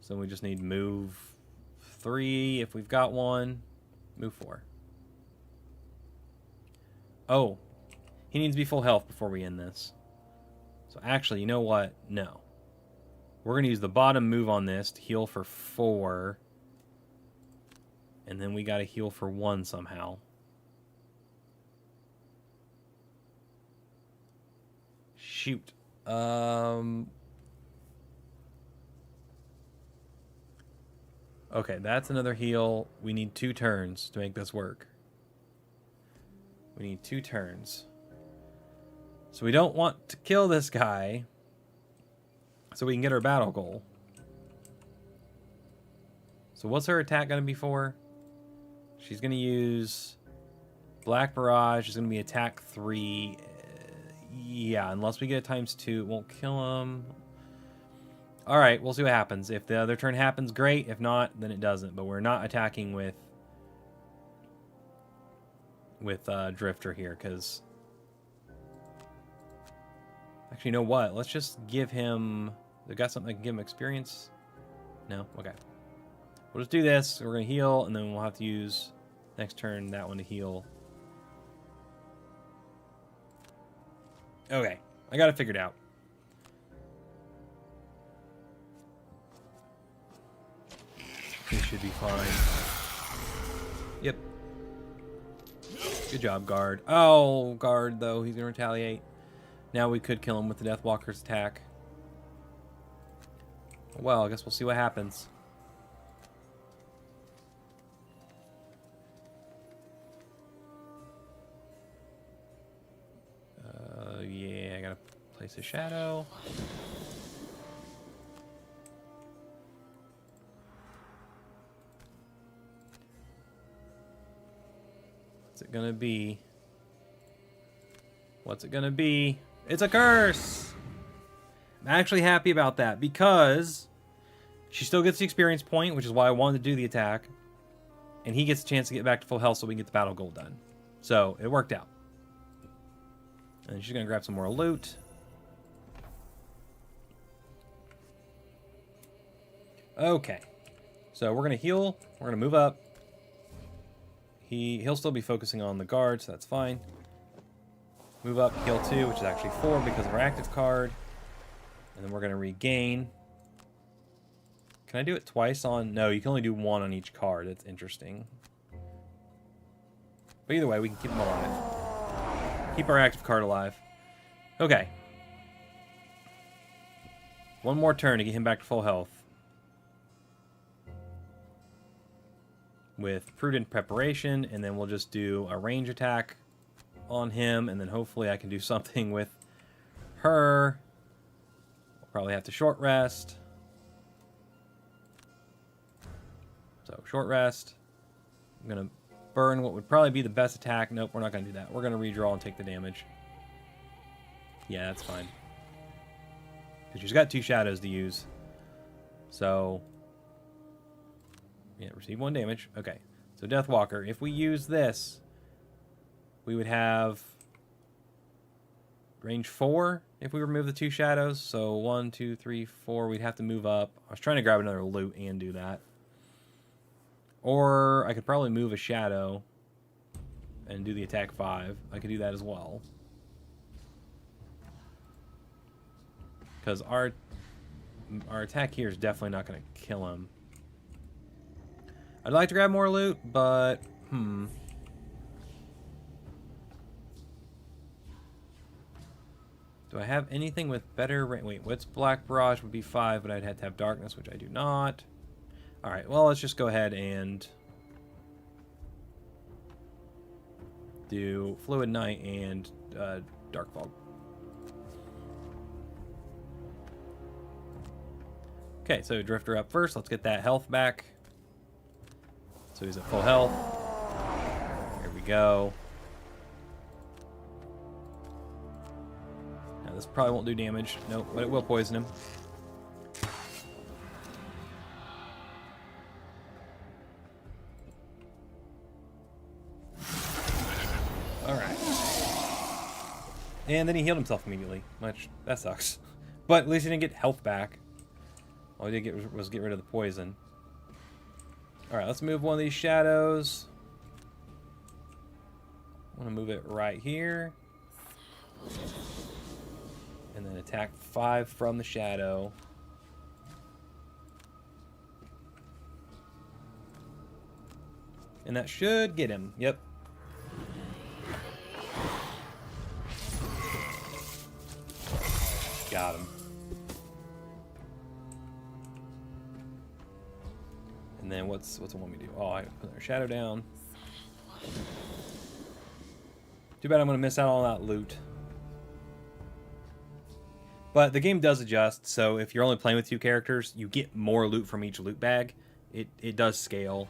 So we just need move 3 if we've got one. Move 4. Oh, he needs to be full health before we end this. So actually, you know what? No. We're going to use the bottom move on this to heal for 4. And then we got to heal for 1 somehow. Shoot. Okay, that's another heal. We need 2 turns to make this work. We need 2 turns. So we don't want to kill this guy so we can get our battle goal. So what's her attack going to be for? She's going to use Black Barrage. It's going to be attack 3. Yeah, unless we get it ×2, it won't kill him. Alright, we'll see what happens. If the other turn happens, great. If not, then it doesn't. But we're not attacking with Drifter here, because... Actually, you know what? Let's just give him... They got something that can give him experience? No? Okay. We'll just do this. We're going to heal, and then we'll have to use next turn that one to heal. Okay. I got it figured out. He should be fine. Yep. Good job, guard. Oh, guard, though. He's going to retaliate. Now we could kill him with the Deathwalker's attack. Well, I guess we'll see what happens. Yeah, I gotta place a shadow. What's it gonna be? What's it gonna be? It's a curse! I'm actually happy about that because she still gets the experience point, which is why I wanted to do the attack. And he gets a chance to get back to full health so we can get the battle goal done. So, it worked out. And she's going to grab some more loot. Okay. So we're going to heal. We're going to move up. He'll still be focusing on the guard, so that's fine. Move up, heal 2, which is actually 4 because of our active card. And then we're going to regain. Can I do it twice on... No, you can only do one on each card. That's interesting. But either way, we can keep them alive. Keep our active card alive. Okay. One more turn to get him back to full health. With prudent preparation, and then we'll just do a range attack on him, and then hopefully I can do something with her. We'll probably have to short rest. So, short rest. I'm going to burn what would probably be the best attack. Nope, we're not going to do that. We're going to redraw and take the damage. Yeah, that's fine. Because she's got 2 shadows to use. So, yeah, receive 1 damage. Okay, so Deathwalker. If we use this, we would have range 4 if we remove the 2 shadows. So 1, 2, 3, 4. We'd have to move up. I was trying to grab another loot and do that. Or I could probably move a shadow and do the attack 5. I could do that as well. Because our attack here is definitely not going to kill him. I'd like to grab more loot, but... Do I have anything with better... Wait, what's Black Barrage would be 5, but I'd have to have Darkness, which I do not. Alright, well, let's just go ahead and do Fluid Night and Dark Fog. Okay, so Drifter up first. Let's get that health back. So he's at full health. Here we go. Now this probably won't do damage. Nope, but it will poison him. Alright. And then he healed himself immediately. That sucks. But at least he didn't get health back. All he did get was get rid of the poison. Alright, let's move one of these shadows. I want to move it right here. And then attack 5 from the shadow. And that should get him. Yep. Got him. And then what's it want me to do? Oh, I put their shadow down. Too bad I'm going to miss out on that loot. But the game does adjust, so if you're only playing with 2 characters, you get more loot from each loot bag. It does scale.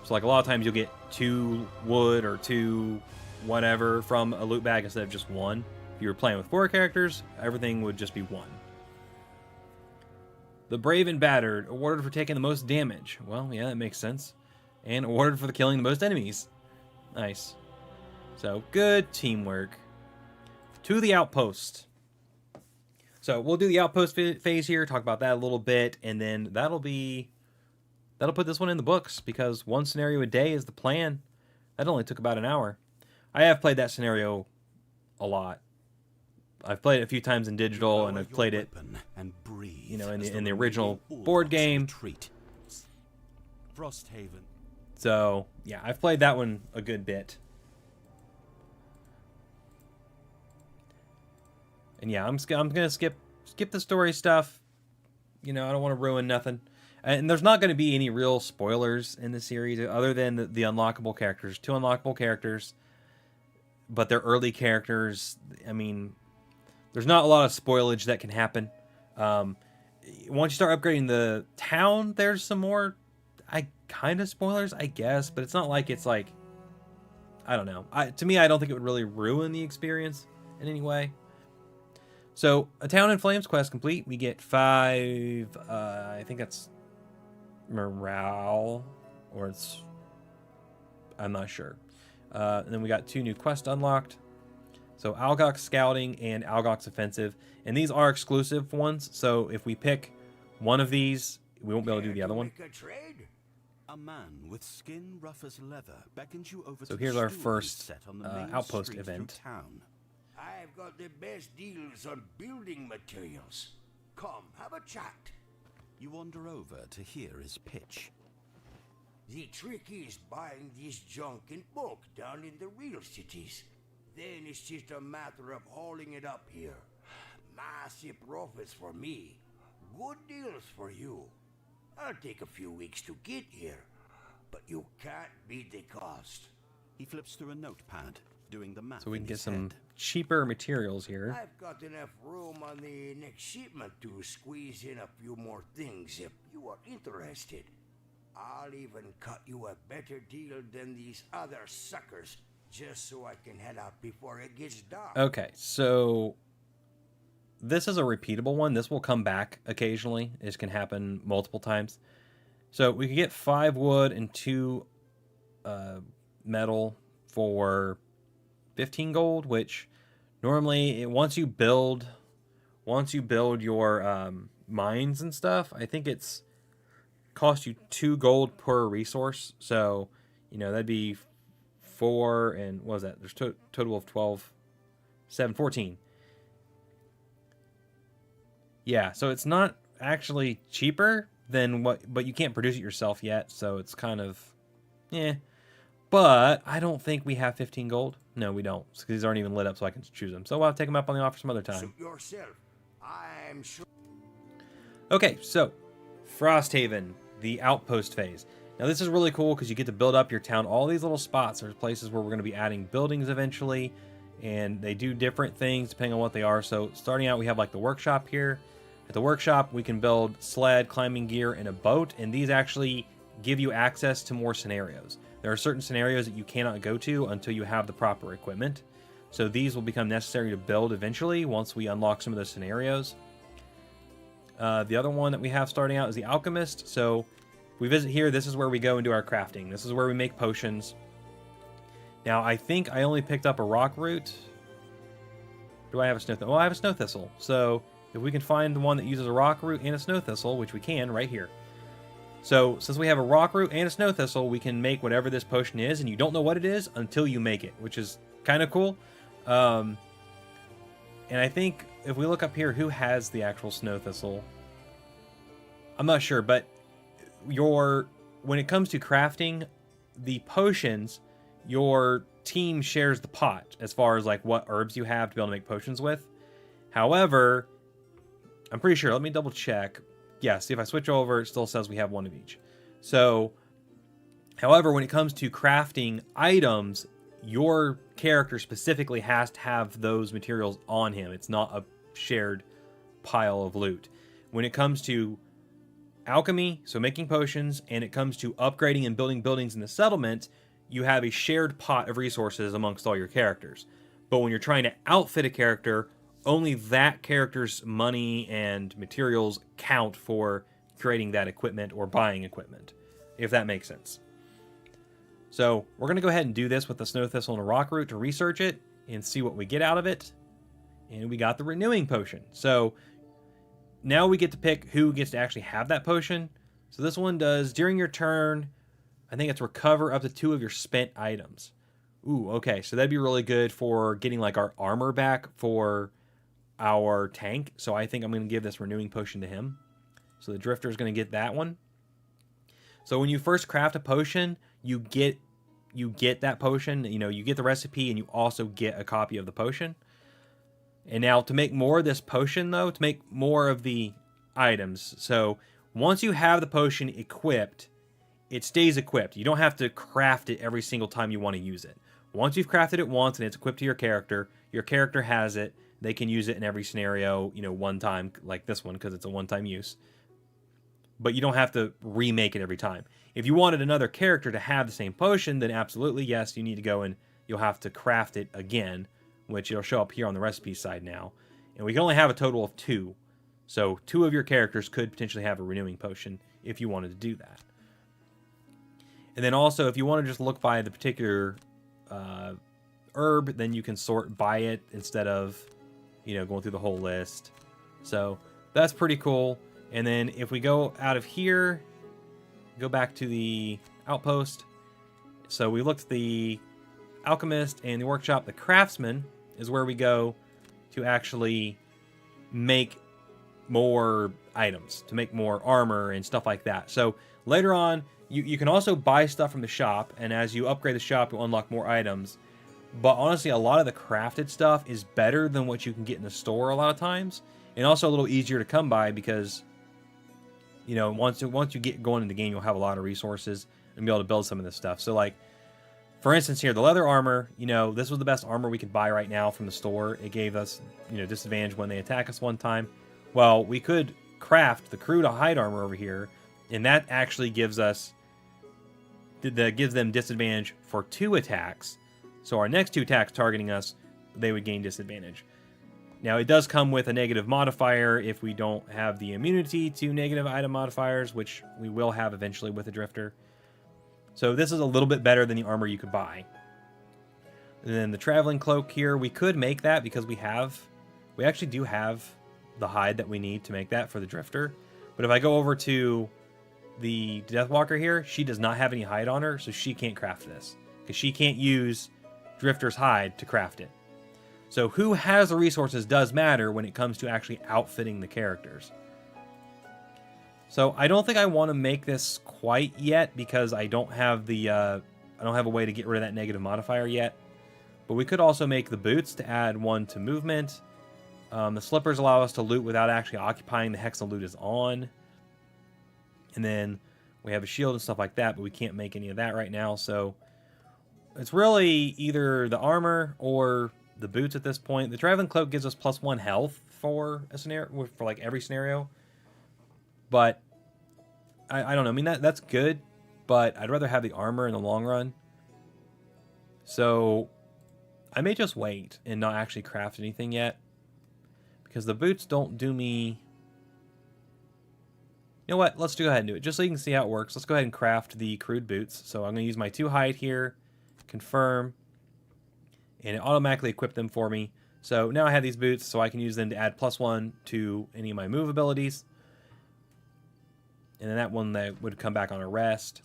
So like a lot of times you'll get 2 wood or 2 whatever from a loot bag instead of just 1. If you were playing with 4 characters, everything would just be 1. The Brave and Battered, awarded for taking the most damage. Well, yeah, that makes sense. And awarded for killing the most enemies. Nice. So, good teamwork. To the Outpost. So, we'll do the Outpost phase here, talk about that a little bit, and then that'll put this one in the books, because 1 scenario a day is the plan. That only took about an hour. I have played that scenario a lot. I've played it a few times in digital, and I've played it, you know, in the original board game. Frosthaven. So yeah, I've played that one a good bit. And yeah, I'm gonna skip the story stuff. You know, I don't want to ruin nothing. And there's not going to be any real spoilers in the series other than the unlockable characters. 2 unlockable characters, but they're early characters. I mean, there's not a lot of spoilage that can happen. Once you start upgrading the town, there's some more kind of spoilers, I guess, but it's not like it's like, I don't know. To me, I don't think it would really ruin the experience in any way. So, a Town in Flames quest complete. We get 5, I think that's morale, or I'm not sure. And then we got 2 new quests unlocked. So Algox Scouting and Algox Offensive. And these are exclusive ones, so if we pick one of these, we won't be able to do the other one. A man with skin rough as leather beckons you over So to here's the our stool first set on the main outpost street event. through town. I've got the best deals on building materials. Come, have a chat. You wander over to hear his pitch. The trick is buying this junk in bulk down in the real cities. Then it's just a matter of hauling it up here. Massive profits for me. Good deals for you. I'll take a few weeks to get here, but you can't beat the cost. He flips through a notepad, doing the math So we can in get his some head. cheaper materials here. I've got enough room on the next shipment to squeeze in a few more things if you are interested. I'll even cut you a better deal than these other suckers, just so I can head out before it gets dark. Okay, so this is a repeatable one. This will come back occasionally. This can happen multiple times. So we could get 5 wood and 2 metal for 15 gold, which normally once you build your mines and stuff, I think it's cost you 2 gold per resource. So, that'd be 4 and what was that? There's total of 12, 7, 14. Yeah, so it's not actually cheaper than but you can't produce it yourself yet, so it's kind of, But I don't think we have 15 gold. No, we don't, because these aren't even lit up so I can choose them. So I'll take them up on the offer some other time. Suit yourself. I'm sure. Okay, so Frosthaven, the outpost phase. Now this is really cool because you get to build up your town. All these little spots are places where we're going to be adding buildings eventually, and they do different things depending on what they are. So starting out, we have like the workshop here. At the workshop, we can build sled, climbing gear, and a boat, and these actually give you access to more scenarios. There are certain scenarios that you cannot go to until you have the proper equipment. So these will become necessary to build eventually once we unlock some of those scenarios. The other one that we have starting out is the alchemist. So if we visit here, this is where we go and do our crafting. This is where we make potions. Now, I think I only picked up a rock root. Do I have a snow thistle? Oh, I have a snow thistle. So if we can find the one that uses a rock root and a snow thistle, which we can right here. So since we have a rock root and a snow thistle, we can make whatever this potion is, and you don't know what it is until you make it, which is kind of cool. And I think if we look up here, who has the actual snow thistle? I'm not sure, but when it comes to crafting the potions, your team shares the pot as far as like what herbs you have to be able to make potions with. However, I'm pretty sure, let me double check. Yeah, see if I switch over, it still says we have one of each. So, however, when it comes to crafting items, your character specifically has to have those materials on him. It's not a shared pile of loot. When it comes to alchemy, so making potions, and it comes to upgrading and building buildings in the settlement, you have a shared pot of resources amongst all your characters. But when you're trying to outfit a character, only that character's money and materials count for creating that equipment or buying equipment, if that makes sense. So we're going to go ahead and do this with the snow thistle and a rock root to research it and see what we get out of it. And we got the renewing potion. So now we get to pick who gets to actually have that potion. So this one does, during your turn, I think it's recover up to 2 of your spent items. Ooh, okay. So that'd be really good for getting like our armor back for our tank. So I think I'm going to give this renewing potion to him. So the drifter is going to get that one. So when you first craft a potion, you get that potion. You get the recipe, and you also get a copy of the potion. And now to make more of this potion, though, to make more of the items. So once you have the potion equipped, it stays equipped. You don't have to craft it every single time you want to use it. Once you've crafted it once and it's equipped to your character has it. They can use it in every scenario, one time, like this one, because it's a one-time use. But you don't have to remake it every time. If you wanted another character to have the same potion, then absolutely, yes, you need to go and you'll have to craft it again, which it'll show up here on the recipe side now. And we can only have a total of 2. So 2 of your characters could potentially have a renewing potion if you wanted to do that. And then also, if you want to just look by the particular herb, then you can sort by it instead of going through the whole list. So that's pretty cool. And then if we go out of here, go back to the outpost. So we looked at the alchemist and the workshop. The craftsman is where we go to actually make more items, to make more armor and stuff like that. So later on, you can also buy stuff from the shop, and as you upgrade the shop, you'll unlock more items. But honestly, a lot of the crafted stuff is better than what you can get in the store a lot of times, and also a little easier to come by because, you know, once you get going in the game, you'll have a lot of resources and be able to build some of this stuff. So like, for instance here, the leather armor, you know, this was the best armor we could buy right now from the store. It gave us, you know, disadvantage when they attack us one time. Well, we could craft the crew to hide armor over here, and that actually gives us, that gives them disadvantage for 2 attacks. So our next 2 attacks targeting us, they would gain disadvantage. Now, it does come with a negative modifier if we don't have the immunity to negative item modifiers, which we will have eventually with the Drifter. So this is a little bit better than the armor you could buy. And then the traveling cloak here, we could make that because we actually do have the hide that we need to make that for the Drifter. But if I go over to the Deathwalker here, she does not have any hide on her, so she can't craft this, because she can't use Drifter's hide to craft it. So who has the resources does matter when it comes to actually outfitting the characters. So I don't think I want to make this quite yet because I don't have the I don't have a way to get rid of that negative modifier yet. But we could also make the boots to add 1 to movement. The slippers allow us to loot without actually occupying the hex the loot is on. And then we have a shield and stuff like that, but we can't make any of that right now. So it's really either the armor or the boots at this point. The traveling cloak gives us +1 health for a scenario, for like every scenario. But I don't know. I mean, that's good, but I'd rather have the armor in the long run. So I may just wait and not actually craft anything yet, because the boots don't do me. You know what? Let's go ahead and do it, just so you can see how it works. Let's go ahead and craft the crude boots. So I'm going to use my 2 hide here, confirm, and it automatically equipped them for me. So now I have these boots, so I can use them to add +1 to any of my move abilities. And then that one that would come back on a rest.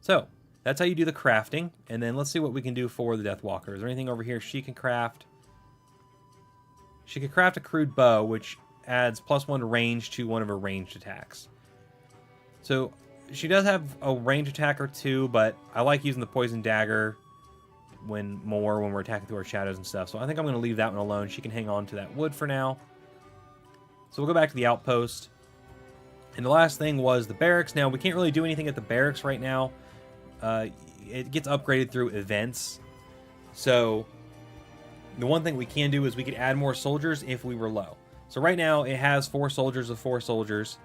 So that's how you do the crafting. And then let's see what we can do for the Deathwalker. Is there anything over here she can craft? She can craft a crude bow, which adds +1 range to one of her ranged attacks. So she does have a range attack or 2, but I like using the poison dagger when we're attacking through our shadows and stuff. So I think I'm going to leave that one alone. She can hang on to that wood for now. So we'll go back to the outpost. And the last thing was the barracks. Now, we can't really do anything at the barracks right now. It gets upgraded through events. So the one thing we can do is we could add more soldiers if we were low. So right now, it has 4 soldiers of 4 soldiers.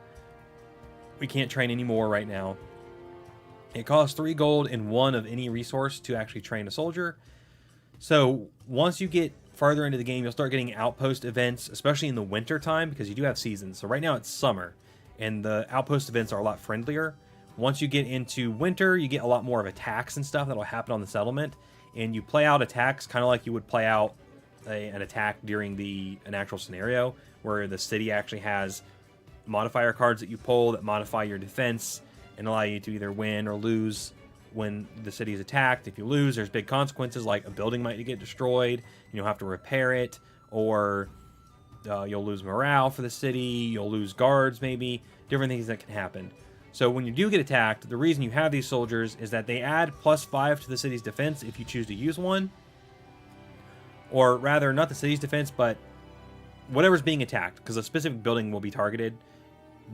We can't train any more right now. It costs 3 gold and 1 of any resource to actually train a soldier. So once you get farther into the game, you'll start getting outpost events, especially in the winter time, because you do have seasons. So right now it's summer, and the outpost events are a lot friendlier. Once you get into winter, you get a lot more of attacks and stuff that'll happen on the settlement, and you play out attacks kind of like you would play out an attack during an actual scenario, where the city actually has modifier cards that you pull that modify your defense and allow you to either win or lose when the city is attacked. If you lose, there's big consequences, like a building might get destroyed, and you'll have to repair it, or you'll lose morale for the city, you'll lose guards maybe, different things that can happen. So when you do get attacked, the reason you have these soldiers is that they add +5 to the city's defense if you choose to use one. Or rather, not the city's defense, but whatever's being attacked, because a specific building will be targeted.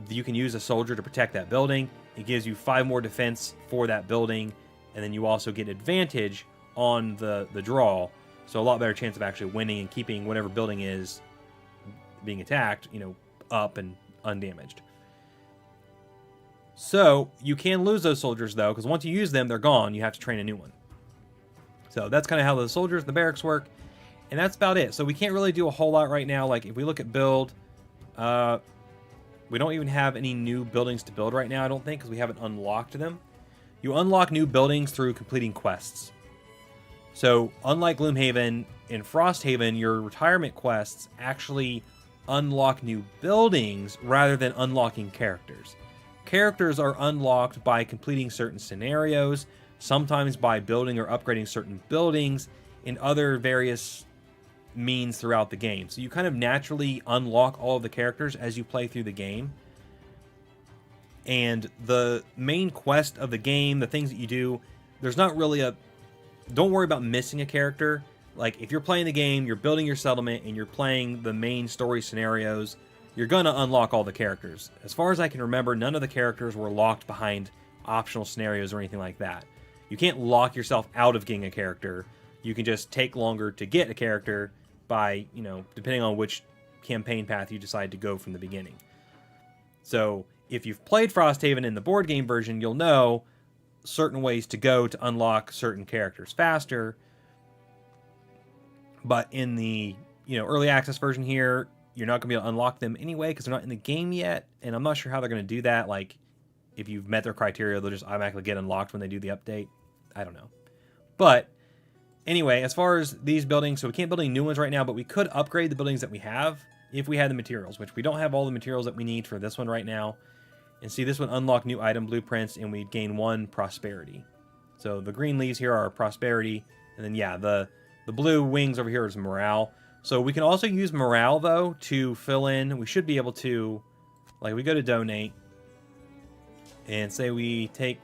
You can use a soldier to protect that building. It gives you 5 more defense for that building, and then you also get advantage on the draw. So a lot better chance of actually winning and keeping whatever building is being attacked, up and undamaged. So you can lose those soldiers, though, because once you use them, they're gone. You have to train a new one. So that's kind of how the soldiers, the barracks work. And that's about it. So we can't really do a whole lot right now. Like, if we look at build, we don't even have any new buildings to build right now, I don't think, because we haven't unlocked them. You unlock new buildings through completing quests. So, unlike Gloomhaven, in Frosthaven, your retirement quests actually unlock new buildings rather than unlocking characters. Characters are unlocked by completing certain scenarios, sometimes by building or upgrading certain buildings, and other various means throughout the game. So you kind of naturally unlock all of the characters as you play through the game. And the main quest of the game, the things that you do, there's not really a... Don't worry about missing a character. Like, if you're playing the game, you're building your settlement, and you're playing the main story scenarios, you're going to unlock all the characters. As far as I can remember, none of the characters were locked behind optional scenarios or anything like that. You can't lock yourself out of getting a character. You can just take longer to get a character by, you know, depending on which campaign path you decide to go from the beginning. So, if you've played Frosthaven in the board game version, you'll know certain ways to go to unlock certain characters faster. But in the, you know, early access version here, you're not going to be able to unlock them anyway because they're not in the game yet. And I'm not sure how they're going to do that. Like, if you've met their criteria, they'll just automatically get unlocked when they do the update. I don't know. But anyway, as far as these buildings, so we can't build any new ones right now, but we could upgrade the buildings that we have if we had the materials, which we don't have all the materials that we need for this one right now. And see, this would unlock new item blueprints, and we'd gain 1 prosperity. So the green leaves here are prosperity, and then yeah, the blue wings over here is morale. So we can also use morale, though, to fill in. We should be able to, like, we go to donate, and say we take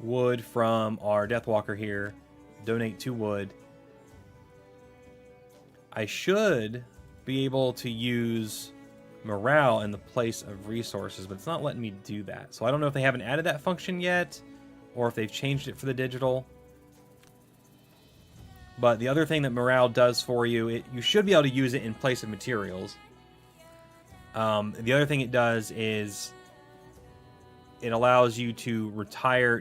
wood from our Deathwalker here, donate 2 wood. I should be able to use morale in the place of resources, but it's not letting me do that. So I don't know if they haven't added that function yet, or if they've changed it for the digital. But the other thing that morale does for you, you should be able to use it in place of materials. The other thing it does is it allows you to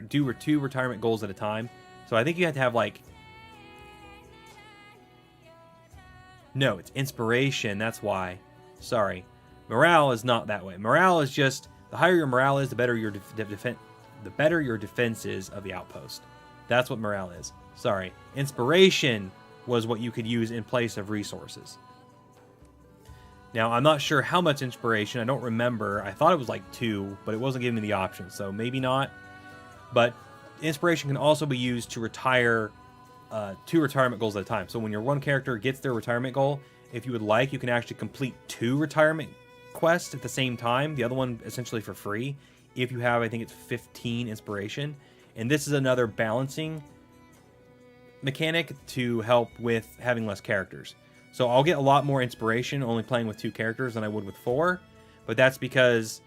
do 2 retirement goals at a time. So I think you have to have, like... No, it's inspiration, that's why. Sorry. Morale is not that way. Morale is just, the higher your morale is, the better your defense is of the outpost. That's what morale is. Sorry. Inspiration was what you could use in place of resources. Now, I'm not sure how much inspiration. I don't remember. I thought it was like 2, but it wasn't giving me the option, so maybe not. But inspiration can also be used to retire 2 retirement goals at a time. So when your one character gets their retirement goal, if you would like, you can actually complete 2 retirement quests at the same time. The other one essentially for free. If you have, I think it's 15 inspiration. And this is another balancing mechanic to help with having less characters. So I'll get a lot more inspiration only playing with 2 characters than I would with 4. But that's because,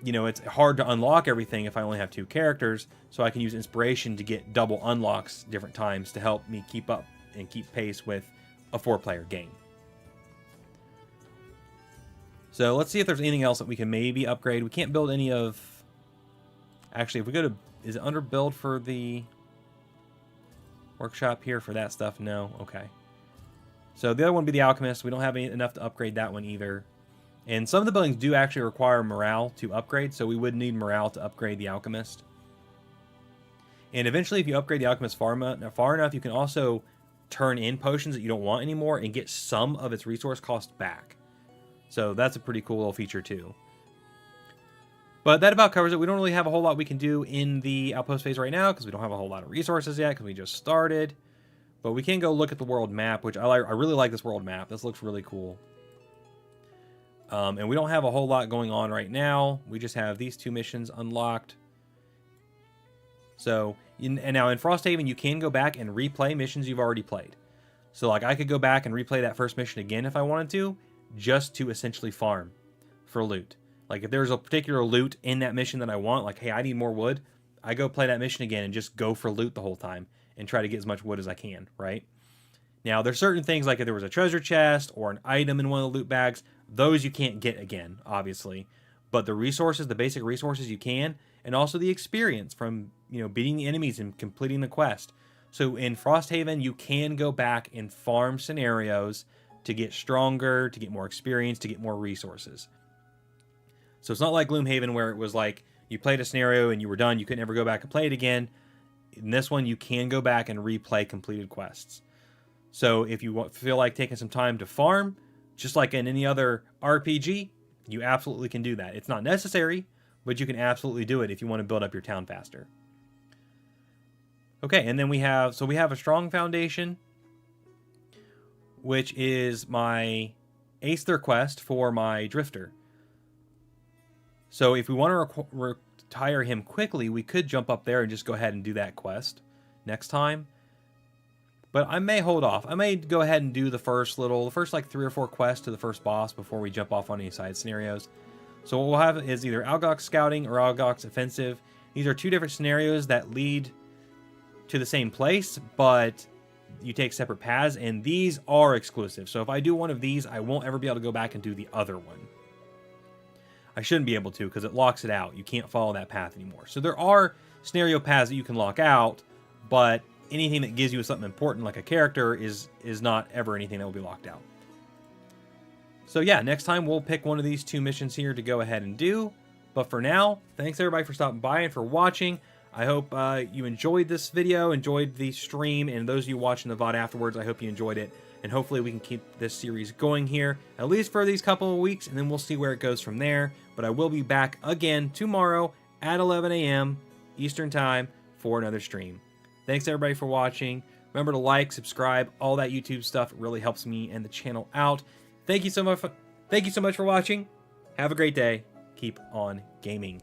you know, it's hard to unlock everything if I only have 2 characters. So I can use inspiration to get double unlocks different times to help me keep up and keep pace with a 4-player game. So let's see if there's anything else that we can maybe upgrade. We can't build any of... Actually, if we go to... Is it under build for the workshop here for that stuff? No? Okay. So the other one would be the Alchemist. We don't have enough to upgrade that one either. And some of the buildings do actually require morale to upgrade, so we would need morale to upgrade the Alchemist. And eventually, if you upgrade the Alchemist far enough, you can also turn in potions that you don't want anymore and get some of its resource cost back. So that's a pretty cool little feature too. But that about covers it. We don't really have a whole lot we can do in the outpost phase right now because we don't have a whole lot of resources yet because we just started. But we can go look at the world map, which I really like this world map. This looks really cool. And we don't have a whole lot going on right now. We just have these 2 missions unlocked. So, and now in Frosthaven, you can go back and replay missions you've already played. So, like, I could go back and replay that first mission again if I wanted to, just to essentially farm for loot. Like, if there's a particular loot in that mission that I want, like, hey, I need more wood, I go play that mission again and just go for loot the whole time and try to get as much wood as I can, right? Now, there's certain things, like if there was a treasure chest or an item in one of the loot bags, those you can't get again, obviously. But the resources, the basic resources you can, and also the experience from, you know, beating the enemies and completing the quest. So in Frosthaven, you can go back and farm scenarios to get stronger, to get more experience, to get more resources. So it's not like Gloomhaven where it was like you played a scenario and you were done, you could never go back and play it again. In this one, you can go back and replay completed quests. So if you feel like taking some time to farm, just like in any other RPG, you absolutely can do that. It's not necessary, but you can absolutely do it if you want to build up your town faster. Okay, and then we have a strong foundation. which is my Aether quest for my Drifter. So if we want to retire him quickly, we could jump up there and just go ahead and do that quest next time. But I may hold off. I may go ahead and do the first like 3 or 4 quests to the first boss before we jump off on any side scenarios. So what we'll have is either Algox Scouting or Algox Offensive. These are 2 different scenarios that lead to the same place, but you take separate paths, and these are exclusive. So if I do one of these, I won't ever be able to go back and do the other one. I shouldn't be able to because it locks it out. You can't follow that path anymore. So there are scenario paths that you can lock out, but anything that gives you something important like a character is not ever anything that will be locked out. So yeah, next time we'll pick one of these 2 missions here to go ahead and do. But for now, thanks everybody for stopping by and for watching. I hope you enjoyed this video, enjoyed the stream, and those of you watching the VOD afterwards, I hope you enjoyed it. And hopefully we can keep this series going here, at least for these couple of weeks, and then we'll see where it goes from there. But I will be back again tomorrow at 11 a.m. Eastern Time for another stream. Thanks everybody for watching. Remember to like, subscribe, all that YouTube stuff. It really helps me and the channel out. Thank you so much for watching. Have a great day. Keep on gaming.